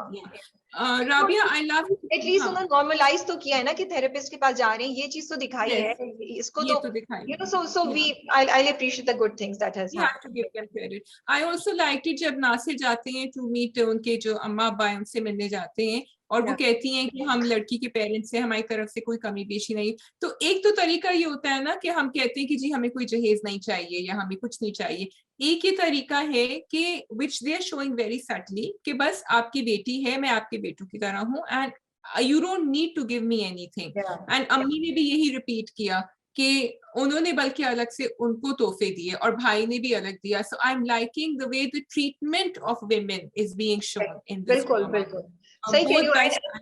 राबिया, आई लव, एटलीस्ट हाँ, उन्होंने नॉर्मलाइज तो किया है ना कि थेरेपिस्ट के पास जा रहे हैं, ये चीज तो दिखाई है, yes, इसको ये तो, तो दिखाई, you know, so we, I appreciate the good things that has You have to give them credit. I also liked it जब नासिर जाते हैं to meet उनके जो अम्मा अब्बा हैं, उनसे मिलने जाते हैं, और वो कहती हैं कि हम लड़की के पेरेंट्स से हमारी तरफ से कोई कमी पेशी नहीं। तो एक तो तरीका ये होता है ना कि हम कहते हैं कि जी हमें कोई जहेज नहीं चाहिए या हमें कुछ नहीं चाहिए। एक ही तरीका है कि which they are showing very subtly कि बस आपकी बेटी है, मैं आपके बेटों की तरह हूँ, and you don't need to give me anything. And अम्मी ने भी यही रिपीट किया कि उन्होंने बल्कि अलग से उनको तोहफे दिए और भाई ने भी अलग दिया। So I am liking the way the treatment of women is being shown in this बिल्कुल ड्रामा। बिल्कुल सही कह रही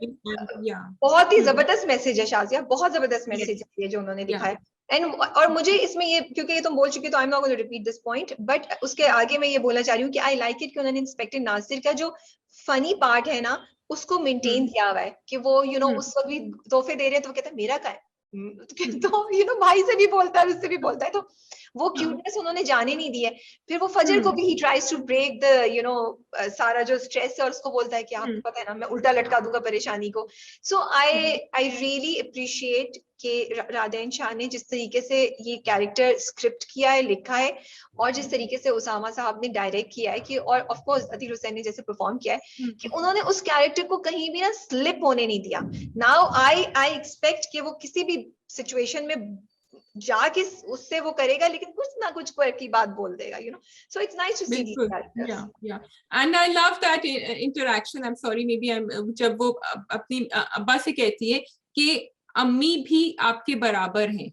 बोथ हो, द and या बहुत ही जबरदस्त मैसेज है शाजिया, बहुत जबरदस्त मैसेज है ये जो उन्होंने या दिखाया। एंड और मुझे इसमें ये, क्योंकि ये तुम बोल चुके, तो I am not going to repeat this point, but उसके आगे मैं ये बोलना चाह रही हूँ कि आई लाइक इट कि उन्होंने इंस्पेक्टर नासिर का जो फनी पार्ट है ना, उसको मेंटेन किया हुआ है, कि वो यू नो उस वक्त भी तोहफे दे रहे हैं तो वो कहता है मेरा का है, तो यू नो भाई से भी बोलता है, उससे भी बोलता है, तो वो क्यूटनेस उन्होंने जाने नहीं दी है। फिर वो फजर को भी he tries to break the, you know, सारा जो स्ट्रेस है, और उसको बोलता है कि आपको पता है ना मैं उल्टा लटका दूंगा परेशानी को। सो आई रियली अप्रिशिएट कि राधेन शाह ने जिस तरीके से ये कैरेक्टर स्क्रिप्ट किया है, लिखा है, और जिस तरीके से उसामा साहब ने डायरेक्ट किया है, कि और ऑफ कोर्स अदील हुसैन ने जैसे परफॉर्म किया है, कि उन्होंने उस कैरेक्टर को कहीं भी ना स्लिप होने नहीं दिया। नाउ आई एक्सपेक्ट कि वो किसी भी सिचुएशन में जाके उससे वो करेगा, लेकिन कुछ ना कुछ की बात बोल देगा, you know, so it's nice to see these characters. या and I love that interaction. I am sorry, maybe जब वो अपनी अब्बा से कहती है कि अम्मी भी आपके बराबर हैं,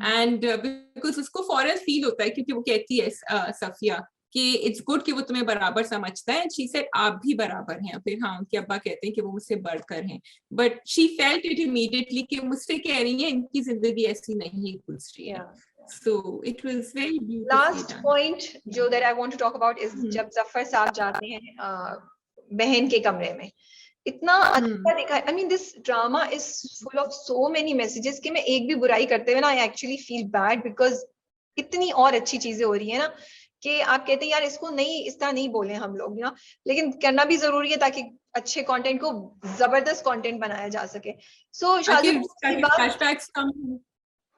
एंड बिकॉज उसको फौरन फील होता है, क्योंकि वो कहती है सफिया कि इट्स गुड कि वो तुम्हें बराबर समझता है, शी सेड आप भी बराबर हैं। फिर हाँ, उनके अब्बा कहते हैं कि वो मुझसे बढ़कर हैं, but she felt it immediately कि मुझसे कह रही है इनकी जिंदगी ऐसी नहीं गुजरी है। So it was very beautifully last done. Point जो that I want to talk about is जब जफर साहब जाते हैं बहन के कमरे में, इतना अच्छा दिखा है। I mean this drama is full of so many messages कि मैं एक भी बुराई करते हुए ना, I actually feel bad, because इतनी और अच्छी चीजें हो रही है ना, कि आप कहते हैं यार इसको नहीं, इस तरह नहीं बोले हम लोग ना, लेकिन करना भी जरूरी है ताकि अच्छे कंटेंट को जबरदस्त कंटेंट बनाया जा सके। सो फ्लैशबैक्स कम।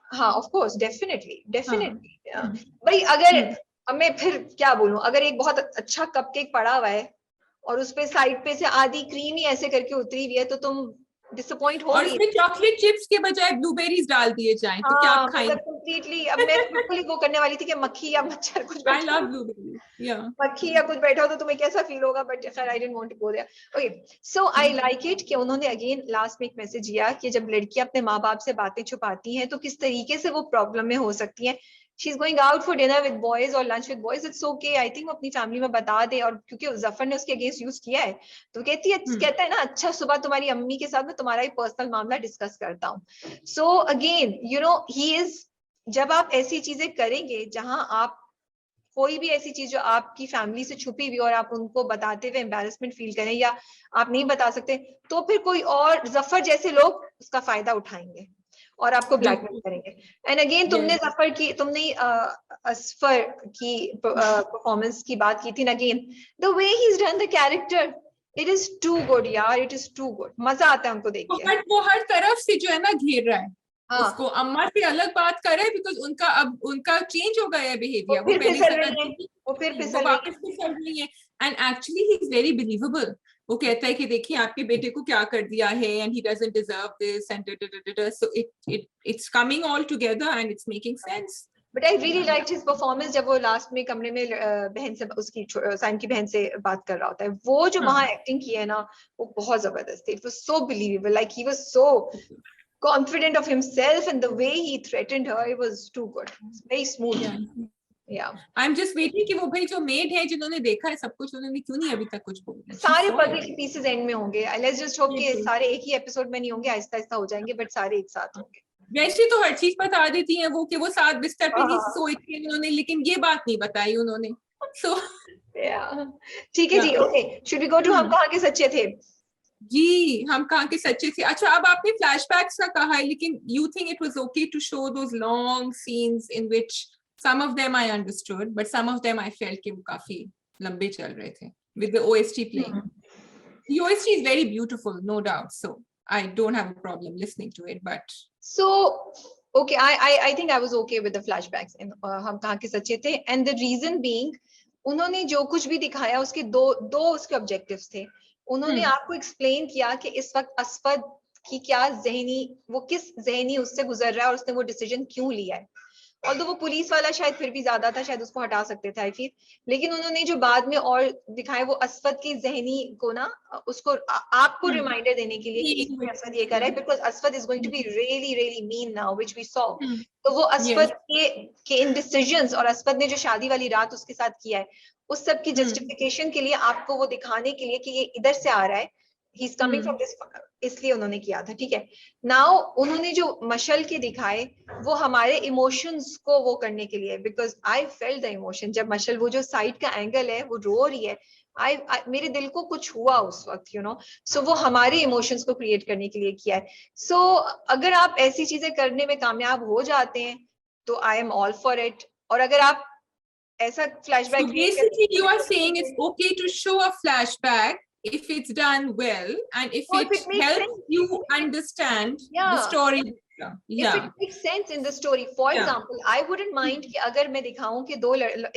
हाँ ऑफ कोर्स, डेफिनेटली डेफिनेटली। भाई अगर, अब मैं फिर क्या बोलूं, अगर एक बहुत अच्छा कपकेक पड़ा हुआ है और उस पे साइड पे से आधी क्रीम ही ऐसे करके उतरी हुई है, तो तुम डिसअपॉइंट और होगी। इसमें चॉकलेट चिप्स के बजाय ब्लूबेरीज डाल दिए जाएं तो क्या आप खाएंगे? मतलब कंप्लीटली, अब मैं बिल्कुल ही वो करने वाली थी कि मक्खी या मच्छर कुछ I बैठा love हो, blueberries. Yeah. मक्खी या कुछ बैठा हो तो तुम्हें कैसा फील होगा, बट खैर I didn't want to go there. Okay, so I like it कि उन्होंने अगेन लास्ट में एक मैसेज दिया कि जब लड़कियां अपने माँ बाप से बातें छुपाती हैं तो किस तरीके से वो प्रॉब्लम में हो सकती हैं। she's going out for dinner with boys or lunch with boys, it's okay, I think वो अपनी फैमिली में बता दे, और क्योंकि जफर ने उसके अगेंस्ट यूज किया है तो कहता है ना, अच्छा सुबह तुम्हारी अम्मी के साथ मैं तुम्हारा ही पर्सनल मामला डिस्कस करता हूँ. So again you know he is, जब आप ऐसी चीजें करेंगे जहां आप कोई भी ऐसी चीज जो आपकी फैमिली से छुपी हुई और आप उनको बताते हुए एम्बैरेसमेंट फील करें या आप नहीं बता सकते, तो फिर कोई और जफर जैसे लोग उसका फायदा उठाएंगे और आपको ब्लैकमेल करेंगे. एंड अगेन तुमने असफर की परफॉर्मेंस की बात की थी. Again the way he is done the character, it is too good यार, इट इज टू गुड. मजा आता है उनको देख के. बट वो हर तरफ से जो है ना घेर रहा है. हाँ. उसको अम्मा से अलग बात करे बिकॉज उनका अब उनका चेंज हो गया है बिहेवियर. वो फिर फिसल वापस फिसल रही है. And actually he is very believable. वो कहता है कि देखिए आपके बेटे को क्या कर दिया है and he doesn't deserve this and so it's coming all together and it's making sense. But I really liked his performance जब वो लास्ट में कमरे में बहन से, उसकी साइम की बहन से बात कर रहा होता है. वो जो वहां एक्टिंग की है ना, वो बहुत जबरदस्त थी. It was so believable, like he was so confident of himself, and the way he threatened her, it was too good. It's very smooth. Yeah. I'm just waiting कि वो भाई जो मेड है जिन्होंने देखा है सब कुछ, उन्होंने क्यों नहीं अभी तक कुछ बोला. सारे पजल के पीसेस एंड में होंगे. Let's just hope कि सारे एक ही एपिसोड में नहीं होंगे, आहिस्ता आहिस्ता हो जाएंगे, बट सारे एक साथ होंगे. वैसे तो हर चीज बता देती हैं वो कि वो साथ बिस्तर पे ही सोए थे उन्होंने, लेकिन ये बात नहीं बताई उन्होंने. So ठीक है जी. Okay, should we go to हम कहाँ के सच्चे थे? जी, हम कहाँ के सच्चे थे. अच्छा, अब आपने फ्लैशबैक्स का कहा है, लेकिन you think it was okay to show those long scenes in which some of them I understood, but some of them I felt कि वो काफी लंबे चल रहे थे with the OST playing. The OST is very beautiful, no doubt. So I don't have a problem listening to it, but so okay, I think I was okay with the flashbacks in हम कहाँ के सच्चे थे, and the reason being उन्होंने जो कुछ भी दिखाया उसके दो उसके ऑब्जेक्टिव्स थे. उन्होंने आपको एक्सप्लेन किया कि इस वक्त असफद की क्या वो किस जहनी उससे गुजर रहा है और उसने वो डिसीजन क्यों लिया है. और वो पुलिस वाला शायद फिर भी ज्यादा था, शायद उसको हटा सकते थे आई फील. लेकिन उन्होंने जो बाद में और दिखाया वो असफद की जहनी को ना, उसको आपको रिमाइंडर देने के लिए कि असफद ये कर रहा है, because Asfad is going to be really really mean now, which we saw. तो वो असफद के इन डिसीजंस और असफद ने जो शादी वाली रात उसके साथ किया है, उस सब की जस्टिफिकेशन के लिए आपको वो दिखाने के लिए कि ये इधर से आ रहा है, he is coming from this, इसलिए उन्होंने किया था. ठीक है. नाउ उन्होंने जो मशल के दिखाए वो हमारे इमोशंस को वो करने के लिए, because I felt the emotion. जब मशल वो जो साइड का एंगल है वो रो रही है, मेरे दिल को कुछ हुआ उस वक्त, यू नो. सो वो हमारे इमोशंस को क्रिएट करने के लिए किया है. सो अगर आप ऐसी चीजें करने में कामयाब हो जाते हैं तो I am all for it. और अगर आप ऐसा flashback, so basically you are saying it's okay to show a flashback if it's done well and if it helps you understand the story. If it makes sense in the story. For example, I wouldn't mind कि अगर मैं दिखाऊं कि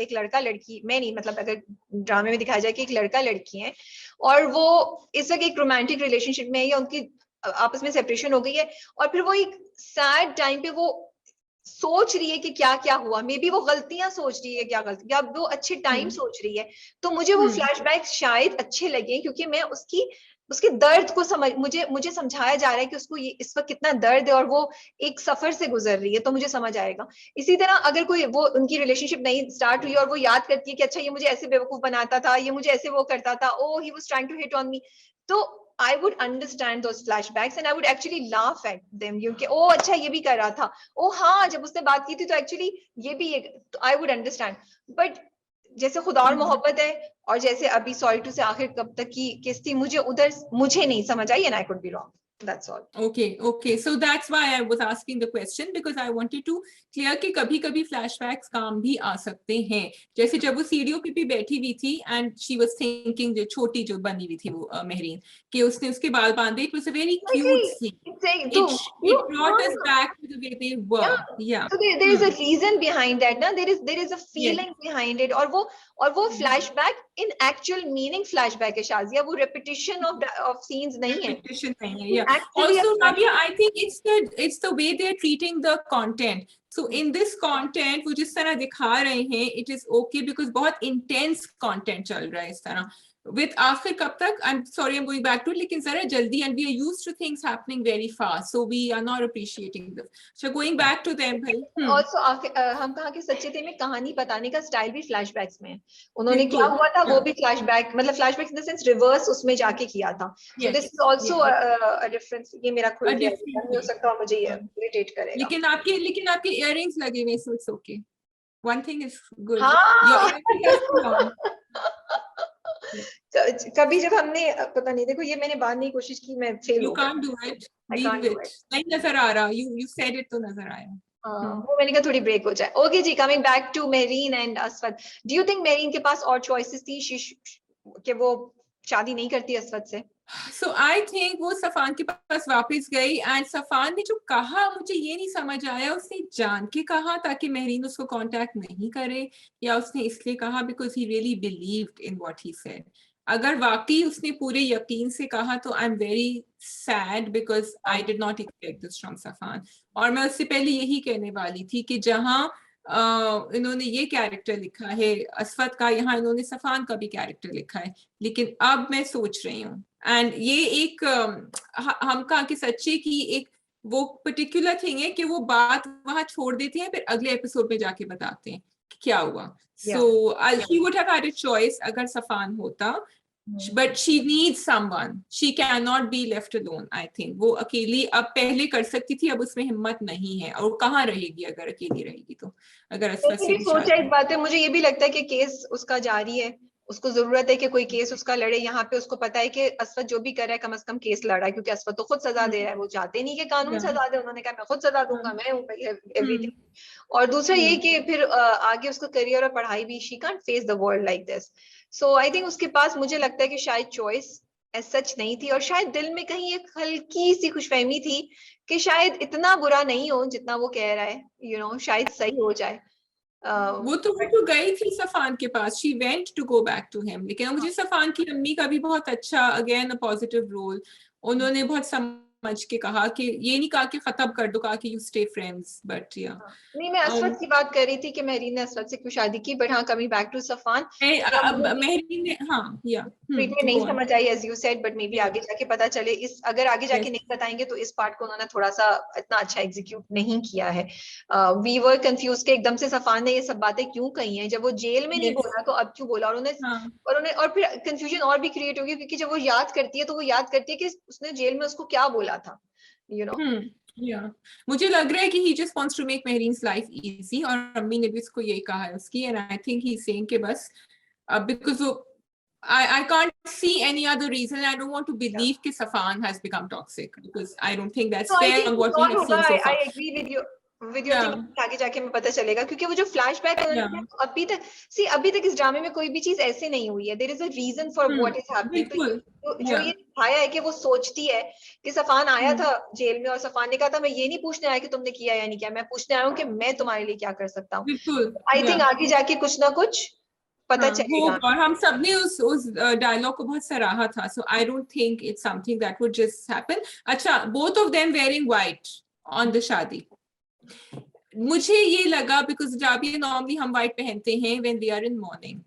एक लड़का लड़की, मैं नहीं, मतलब अगर ड्रामे में दिखाया जाए कि एक लड़का लड़की है और वो इस वक्त एक रोमांटिक रिलेशनशिप में है या उनकी आपस में सेपरेशन हो गई है, और फिर वो एक सैड टाइम पे वो सोच रही है कि क्या क्या हुआ, मे बी वो गलतियां सोच रही है, क्या गलती, या वो अच्छे टाइम सोच रही है, तो मुझे वो फ्लैशबैक शायद अच्छे लगे, क्योंकि मैं उसके दर्द को मुझे समझाया जा रहा है कि उसको ये इस वक्त कितना दर्द है और वो एक सफर से गुजर रही है, तो मुझे समझ आएगा. इसी तरह अगर कोई वो उनकी रिलेशनशिप नहीं स्टार्ट हुई और वो याद करती है कि अच्छा ये मुझे ऐसे बेवकूफ बनाता था, ये मुझे ऐसे वो करता था, oh he was trying to hit on me, तो I would understand those flashbacks and I would actually laugh at them. क्योंकि ओ अच्छा ये भी कर रहा था, ओ हाँ जब उसने बात की थी तो एक्चुअली ये भी तो I would understand. But जैसे खुदा और मोहब्बत है और जैसे अभी सॉरी टू से आखिर कब तक की किस्त थी, मुझे नहीं समझ आई, and I could be wrong. That's all. Okay. So that's why I was asking the question, because I wanted to clear कि कभी-कभी flashbacks काम भी आ सकते हैं. जैसे जब वो सीढ़ियों पे भी बैठी हुई थी and she was thinking, जो छोटी जो बनी हुई थी वो महरीन, कि उसने उसके बाल बांधे, it was a very cute scene. It brought us back to the way they were. Yeah. So there is a reason behind that, ना? There is a feeling behind it. और वो flashback in actual meaning flashback है शाजिया, वो repetition of scenes नहीं है. Repetition नहीं है. Yeah. Also, Navia, I think it's the way they're treating the content. So in this content, वो जिस तरह दिखा रहे हैं, it is okay because बहुत intense content चल रहा है इस तरह. with आखिर कब तक, I'm sorry I'm going back to it, लेकिन जरा जल्दी, and we are used to things happening very fast, so we are not appreciating this. So going back to them भाई, also हम कहा कि सच्चे थे में कहानी बताने का स्टाइल भी फ्लैशबैक्स में है। उन्होंने क्या हुआ था वो भी फ्लैशबैक, मतलब flashback in the sense reverse उसमें जाके किया था। So this is also a difference। ये मेरा खुद गया नहीं हो सकता और मुझे ये इरिटेट करेगा। लेकिन आपके इयररिंग्स लगे हुए, so it's okay, one thing is good। हाँ कभी जब हमने पता नहीं, देखो ये मैंने बात नहीं कोशिश की, मैं फेल हो गया। You can't do it, leave it, नहीं नजर आ रहा, you said it तो नजर आया। वो मैंने कहा थोड़ी ब्रेक हो जाए। ओके जी, coming back to Mehreen and Asfad, do you think Mehreen के पास और चॉइसेस थी कि वो शादी नहीं करती असफद से? So I think वो सफान के पास वापस गई, एंड सफान ने जो कहा मुझे ये नहीं समझ आया, उसने जान के कहा ताकि मेरीन उसको कांटेक्ट नहीं करे, या उसने इसलिए कहा because he really believed in what he said. अगर वाकई उसने पूरे यकीन से कहा तो I am very sad because I did not expect this from Safan. और मैं उससे पहले यही कहने वाली थी कि जहां इन्होंने ये कैरेक्टर लिखा है असफद का, यहाँ इन्होंने सफान का भी कैरेक्टर लिखा है, लेकिन अब मैं सोच रही हूँ, एंड ये एक हम कहा कि सच्चे की एक वो पर्टिकुलर थिंग है कि वो बात वहां छोड़ देती है, फिर अगले एपिसोड में जाके बताते हैं कि क्या हुआ। सो she would have had a choice अगर सफान होता, but she needs someone, she cannot be left alone। I think वो अकेली अब पहले कर सकती थी, अब उसमें हिम्मत नहीं है, और कहाँ रहेगी अगर अकेली रहेगी तो। अगर एक बात है, मुझे ये भी लगता है कि केस उसका जारी है, उसको जरूरत है कि कोई केस उसका लड़े। यहाँ पे उसको पता है कि असफद जो भी कर रहा है कम से कम केस लड़ा है, क्योंकि असफद तो खुद सजा दे रहा है, वो चाहते नहीं कि कानून सजा दे, उन्होंने कहा मैं खुद सजा दूंगा, मैं हूँ एवरीथिंग। और दूसरा ये कि फिर आगे उसका करियर और पढ़ाई भी, she can't face the world like this. So I think उसके पास, मुझे लगता है कि शायद चॉइस एज सच नहीं थी, और शायद दिल में कहीं एक हल्की सी खुशफहमी थी कि शायद इतना बुरा नहीं हो जितना वो कह रहा है, यू नो, शायद सही हो जाए। वो तो गई थी सफान के पास, she went to go back to him, लेकिन मुझे सफान की अम्मी का भी बहुत अच्छा, अगेन अ पॉजिटिव रोल, उन्होंने बहुत समझ के कहा कि ये नहीं कहा कि खत्म कर दो, कहा कि यू स्टे फ्रेंड्स, बट या नहीं, मैं असफद की बात कर रही थी कि मेहरीन ने असफद से क्यों शादी की, बट हाँ coming back to Safan, Mehreen ने नहीं समझ आई as you said, but maybe आगे जाके पता चले। इस अगर आगे जाके नहीं बताएंगे तो इस पार्ट को उन्होंने थोड़ा सा इतना अच्छा एग्जीक्यूट नहीं किया है। वी वर कंफ्यूज के एकदम से सफान ने ये सब बातें क्यों कही हैं, जब वो जेल में नहीं बोला तो अब क्यों बोला, और उन्हें और फिर कंफ्यूजन और भी क्रिएट होगी, क्योंकि जब वो याद करती है तो वो याद करती है कि उसने जेल में उसको क्या बोला था, यू नो। मुझे लग रहा है कि he just wants to make Mehreen's life easy, और अम्मी ने भी उसको यही कहा है उसकी, and I think he's saying कि बस because I can't see any other reason, and I don't want to believe कि Safan has become toxic, because I don't think that's fair on what we have seen so far। I agree with you आगे जाके में पता चलेगा, क्योंकि वो जो flashback अभी तक इस ड्रामे में कोई भी चीज ऐसे नहीं हुई है। There is a reason for what is happening. जो ये दिखाया है कि वो सोचती है कि सफान आया था जेल में और सफान ने कहा था मैं ये नहीं पूछने आया कि तुमने किया या नहीं किया, मैं पूछने आया हूँ कि मैं तुम्हारे लिए क्या कर सकता हूँ। आई थिंक आगे जाके कुछ ना कुछ पता चलेगा। और हम सब ने उस डायलॉग को बहुत सराहा था, so I don't think it's something that would just happen. अच्छा, both of them wearing white on the shaadi, मुझे ये लगा बिकॉज जब ये नॉर्मली हम व्हाइट पहनते हैं when we are in morning,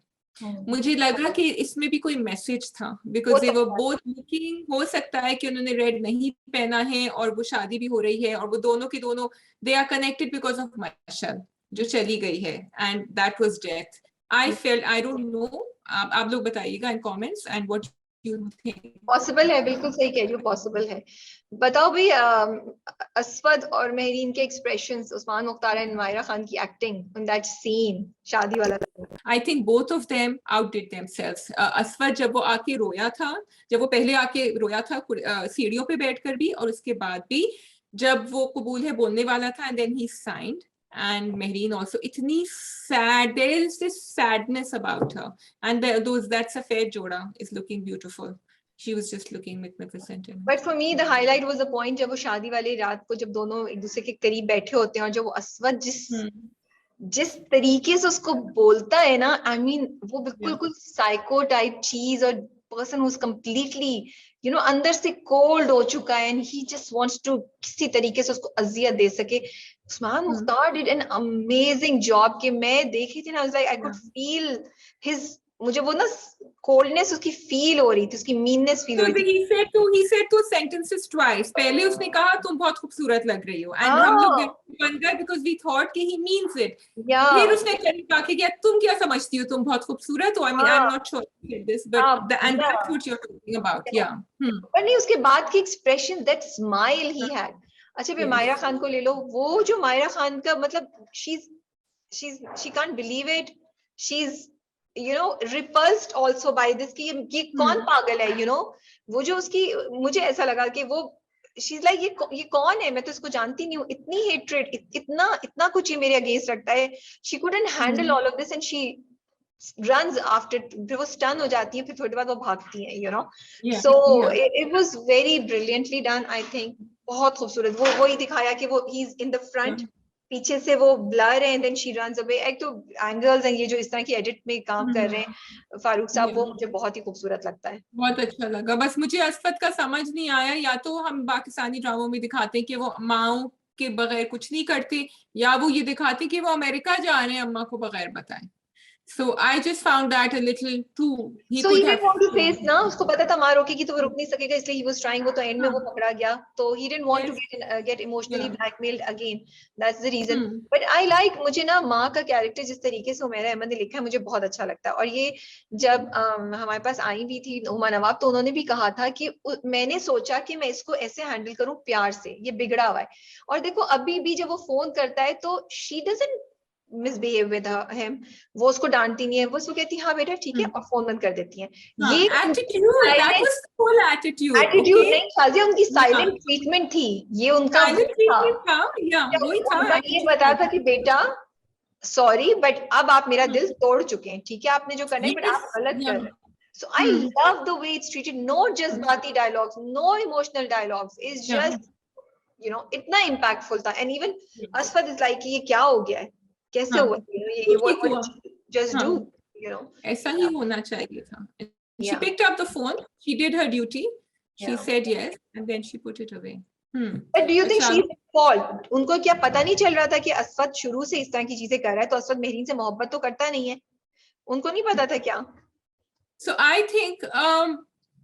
मुझे लगा कि इसमें भी कोई मैसेज था, because they were both looking, हो सकता है कि उन्होंने रेड नहीं पहना है और वो शादी भी हो रही है, और वो दोनों के दोनों they are connected because of Mashal जो चली गई है, and that was death. I felt, I don't know, आप लोग बताइएगा in comments and what you think. Possible है, बिल्कुल सही कह रही हो, पॉसिबल है। बताओ भाई, असफद और मेहरीन के एक्सप्रेशंस, उस्मान मुख्तार एंड मायरा खान की एक्टिंग इन दैट सीन, शादी वाला। I think both of them outdid themselves। असफद जब वो आके रोया था, जब वो पहले आके रोया था सीढ़ियों पे बैठकर भी, और उसके बाद भी जब वो कबूल है बोलने वाला था, and then he signed, and Mehreen also, itni sad, there is this sadness about her, and that's a fair joda is looking beautiful, she was just looking magnificent। But for me the highlight was the point जब वो शादी वाली रात को जब दोनों एक दूसरे के करीब बैठे होते हैं, और जब वो असफद जिस तरीके से उसको बोलता है ना, I mean वो बिल्कुल कुछ साइको टाइप चीज, और person who is completely you know अंदर से कोल्ड हो चुका है, and he just wants to किसी तरीके से उसको अजियत दे सके। Usman Mukhtar did an amazing job कि मैं देखी थी ना, I was like I could feel his मुझे वो ना कोल्डनेस उसकी फील हो रही थी, उसकी मीननेस फील हो So रही थी। he said two sentences twice. पहले उसने कहा तुम बहुत खूबसूरत लग रही हो, and हम लोग हाँ बन गए because we thought कि he means it. या फिर उसने कहा कि क्या तुम क्या समझती हो, तुम बहुत खूबसूरत हो. I mean, I'm हाँ not sure he did this, but हाँ and या that's what you're talking about. Yeah. पर नहीं, उसके बाद की expression, that smile he had. अच्छा फिर मायरा Yes. खान को ले लो, वो जो मायरा खान का मतलब she can't believe it, she is repulsed also by this कि ये कौन पागल है, वो जो उसकी, मुझे ऐसा लगा कि वो शी इज लाइक ये कौन है, मैं तो इसको जानती नहीं हूँ, इतनी हेट्रेड, इतना इतना कुछ ही मेरे अगेंस्ट रखता है। She couldn't handle all of this and she runs after, फिर वो stun हो जाती है, फिर थोड़ी बाद वो भागती है, Yeah. so Yeah. it was very brilliantly done, I think। बहुत खूबसूरत, वो ही दिखाया कि वो he's in the front, पीछे से वो ब्लर है, and then she runs away। एक तो एंगल्स हैं, ये जो इस तरह की एडिट में काम कर रहे हैं फारूक साहब, वो मुझे बहुत ही खूबसूरत लगता है। बहुत अच्छा लगा। बस मुझे असफत का समझ नहीं आया, या तो हम पाकिस्तानी ड्रामों में दिखाते हैं कि वो माओ के बगैर कुछ नहीं करते, या वो ये दिखाते कि वो अमेरिका जा रहे हैं अम्मा को बगैर बताए। So I just found that a little too. He So he could didn't have. want to face ना, उसको पता था माँ रोकेगी तो वो रुक नहीं सकेगा, इसलिए he was trying, वो तो एंड में वो हाँ, पकड़ा गया, तो he didn't want to yes, get emotionally yeah. blackmailed again, that's the reason। but I like, मुझे ना माँ का कैरेक्टर जिस तरीके से उमैरा अहमद ने लिखा है, मुझे बहुत अच्छा लगता है। और ये जब हमारे पास आई भी थी हुमा नवाब, तो उन्होंने भी कहा था कि मैंने सोचा कि मैं इसको ऐसे हैंडल करूं प्यार से, ये बिगड़ा हुआ है। और देखो अभी भी जब वो फोन करता है तो she doesn't misbehave with him, वो उसको डांटती नहीं है, वो उसको कहती है हाँ बेटा ठीक है, और फोन बंद कर देती है। हाँ, ये attitude, that silent was the whole attitude, attitude okay? नहीं शाजिया, उनकी Yeah, साइलेंट ट्रीटमेंट थी, ये उनका वो silent था। treatment था, yeah, क्या वही था उनका ये बता था attitude। कि बेटा सॉरी, बट अब आप मेरा दिल तोड़ चुके हैं, ठीक है, आपने जो करना है, बट Yes, आप गलत कर yeah, रहे हैं। So I love the way it's treated, no जज्बाती dialogues, no emotional dialogues, it's yeah, just इतना impactful था। and even yes, असफद is like ये क्या हो गया है, कैसे हाँ, हुआ, ये तो ठीक हुआ, what just do, हाँ, you know ऐसा ही होना चाहिए था। She yeah picked up the phone, she did her duty, she yeah said yes, and then she put it away. but do you think अच्छा, she's at fault? उनको क्या पता नहीं चल रहा था कि असफद शुरू से इस तरह की चीजें कर रहा है, तो असफद मेहरीन से मोहब्बत तो करता नहीं है, उनको नहीं पता था क्या? so I think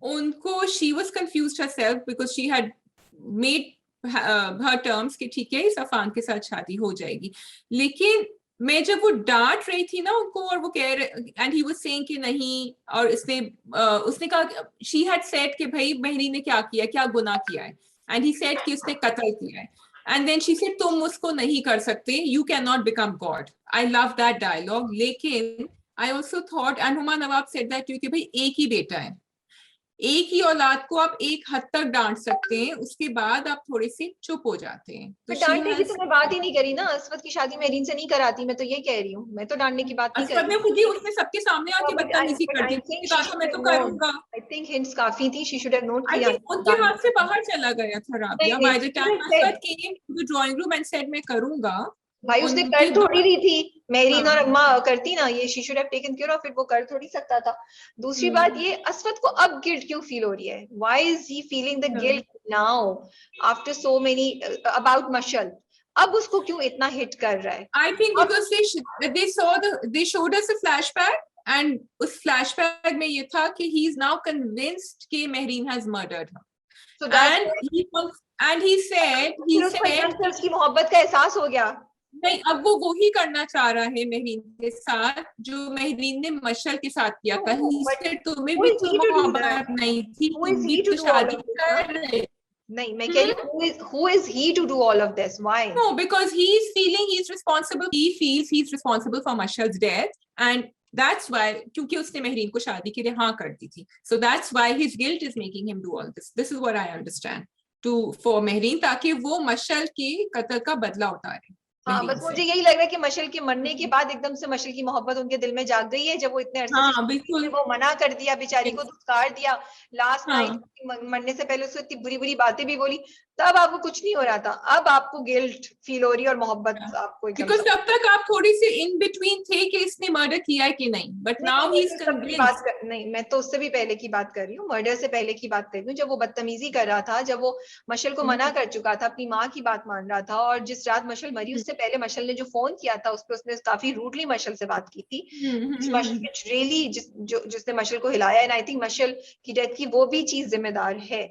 उनको she was confused herself because she had made her terms कि ठीक है इस अफान के साथ शादी हो जाएगी, लेकिन मैं जब वो डांट रही थी ना उनको, और वो कह रहे एंड ही वाज सेइंग कि नहीं, और उसने कहा she had said कि भाई मेहरी ने क्या किया, क्या गुनाह किया है, and he said कि उसने कत्ल किया है, and then she said तुम उसको नहीं कर सकते, you cannot become God। I love that dialogue। लेकिन I also thought, and Huma Nawab said that क्योंकि भाई एक ही बेटा है, एक ही औलाद को आप एक हद तक डांट सकते हैं, उसके बाद आप थोड़े से चुप हो जाते हैं। तो शी डांटने की तो मैं बात ही नहीं करी ना, असफद की शादी मेहरीन से नहीं कराती, मैं तो ये कह रही हूँ, मैं तो डांटने की बात नहीं कर असफद ने रही। खुद ही उसने सबके सामने आके बदतमीजी कर दी, think कहा she था should मैं तो have known, करूंगा। I think hints काफी थी, she should have known आई कि थिंक उनके हाथ से बाहर चला गया था राबिया। नहीं by the she should time have said, Asfad came to the drawing room and said मैं करूंगा, भाई उसने उनके कर थोड़ी बाद रही थी, मेहरीन और हाँ, अम्मा करती ना ये, she should have taken care of it, वो कर थोड़ी सकता था। दूसरी बात ये, असफद को अब गिल्ट क्यों फील हो रही है, why is he feeling the guilt now after so many about Mashal, अब उसको क्यों इतना हिट कर रहा है? I think अब because they showed us a flashback, and उस flashback में ये था कि he is now convinced कि Mehreen has murdered her, so that's and he said फिर उसको एकदम से उसकी मोहब्बत का एहसास हो गया। नहीं, अब वो वही करना चाह रहा है मेहरीन के साथ जो मेहरीन ने मशल के साथ किया था। No, He but said तुम्हें who भी is तो he to do that? मोहब्बत नहीं थी, Who तुम is भी he to तो do all शादी of this? कर रहे। नहीं मैं कह रही हूँ, who is he to do all of this? Why? No, because he's feeling he's responsible. He feels he's responsible for Mashal's death, and that's why, क्योंकि उसने मेहरीन को शादी के लिए हाँ कर दी थी, so that's why his guilt is making him do all this. This is what I understand. For Mehreen, ताकि वो मशल के कत्ल का बदला उतारे। हाँ बस मुझे यही लग रहा है कि मशल के मरने के बाद एकदम से मशल की मोहब्बत उनके दिल में जाग गई है, जब वो इतने अरसे से हाँ बिल्कुल, वो मना कर दिया, बेचारी को धुतकार दिया, लास्ट हाँ, नाइट मरने से पहले उसको इतनी बुरी बुरी बातें भी बोली, तब आपको कुछ नहीं हो रहा था, अब आपको गिल्ट फील हो रही है और मोहब्बत आपको एकदम बिकॉज तब तक आप थोड़ी सी इन बिटवीन थे कि इसने मर्डर किया है कि नहीं, but now he is convinced. नहीं मैं तो उससे भी पहले की बात कर रही हूँ, मर्डर से पहले की बात कर रही हूँ, जब वो बदतमीजी कर रहा था, जब वो मशल को मना कर चुका था, अपनी माँ की बात मान रहा था, और जिस रात मशल मरी उससे पहले मशल ने जो फोन किया था उस पर उसने काफी रूडली मशल से बात की थी, जिसने मशल को हिलाया, एंड आई थिंक मशल की डेथ की वो भी चीज जिम्मेदार है,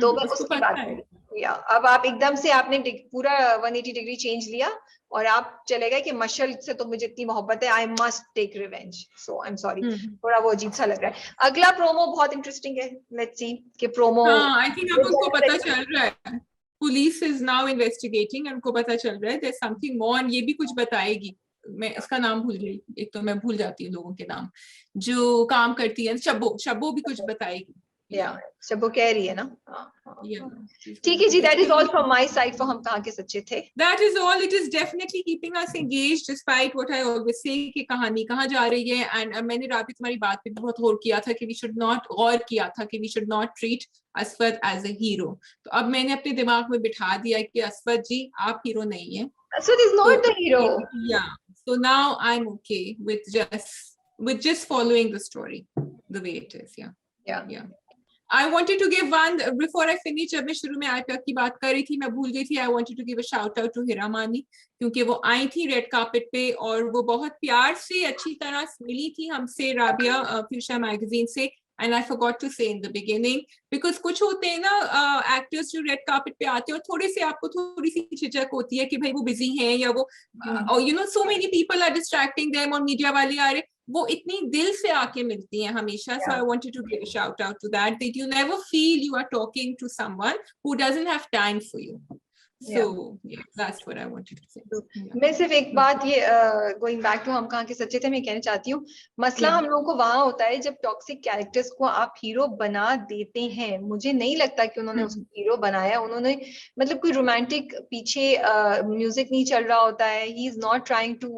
तो मैं उसको उसकी पता बात है। करूँ। या अब आप एकदम से आपने पूरा 180 डिग्री चेंज लिया और आप चले गए कि मशल से तो मुझे इतनी मोहब्बत है, I must take revenge, so I am sorry, थोड़ा वो अजीब सा लग रहा है। अगला प्रोमो बहुत इंटरेस्टिंग है, लेट्स सी कि प्रोमो। हाँ, आई थिंक अब उनको पता चल रहा है, पुलिस इज नाउ इन्वेस्टिगेटिंग, उनको पता चल रहा है देयर समथिंग मोर, ये भी कुछ बताएगी। मैं इसका नाम भूल गई, एक तो मैं भूल जाती हूँ लोगों के नाम, जो काम करती है, शब्बो, शब्बो भी कुछ बताएगी। या सब वो कह रही है ना। ठीक है जी, कुछ दैट इज तो all from my side for हम कहाँ के सच्चे थे। That is all. It is definitely keeping us engaged, despite what I always say कि कहानी कहाँ जा रही है। And मैंने राबी तुम्हारी बात पे बहुत गौर किया था कि we should not, गौर किया था कि we should not treat असफद as a hero. तो अब मैंने अपने दिमाग में बिठा दिया कि असफद जी आप हीरो नहीं है। Aswad is not the hero. Yeah. So now I'm okay with just following the story the way it is. Yeah. I wanted to give one before I finish. जब मैं शुरू में आयशा की बात कर रही थी, मैं भूल गई थी। I wanted to give a shout out to हिरा मानी, क्योंकि वो आई थी रेड कार्पेट पे और वो बहुत प्यार से अच्छी तरह मिली थी हमसे, राबिया फ्यूचर मैगजीन से। And I forgot to say in the beginning, because कुछ होते हैं ना एक्टर्स जो रेड कार्पेट पे आते हैं और थोड़े से आपको थोड़ी सी झिझक होती है कि भाई वो बिजी हैं या वो और you know so many people are distracting them और मीडिया वाले आ रहे, वो इतनी दिल से आके मिलती हैं हमेशा. So I wanted to give a shout out to that you never feel you are talking to someone who doesn't have time for you. So yeah, that's what I wanted to say. मैं सिर्फ एक बात ये going back to हम कहाँ के सच्चे थे, मैं कहना चाहती हूँ मसला हम लोगों को वहां होता है जब टॉक्सिक कैरेक्टर्स को आप हीरो बना देते हैं. मुझे नहीं लगता कि उन्होंने उसको हीरो बनाया. उन्होंने मतलब कोई रोमांटिक पीछे म्यूजिक नहीं चल रहा होता है. He is not trying to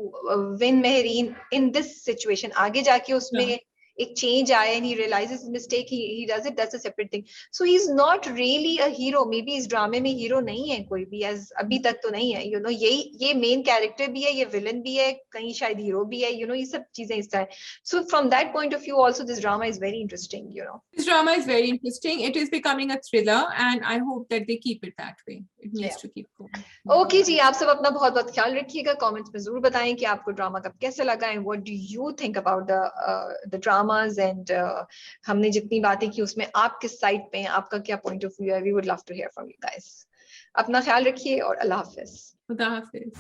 win Mehreen in this situation. आगे जाके उसमें एक चेंज आया and he realizes his mistake, he does it, that's a separate thing. So he's not really a hero. maybe इस ड्रामे में हीरो नहीं है कोई भी, as अभी तक तो नहीं है. you know ये मेन कैरेक्टर भी है, ये विलन भी है, कहीं शायद हीरो भी है. you know ये सब चीजें इस तरह. So from that point of view also this drama is very interesting. you know this drama is very interesting. It is becoming a thriller and I hope that they keep it that way. It needs to keep going. Okay जी, आप सब अपना बहुत बहुत ख्याल रखिएगा. Comments में जरूर बताएं कि आपको ड्रामा कब कैसे लगा and what do you think about the dramas and हमने जितनी बातें की उसमें आप किस साइड पे हैं, आपका क्या पॉइंट ऑफ व्यू है. We would love to hear from you guys. अपना ख्याल रखिए और अल्लाह हाफिज. खुदा हाफिज.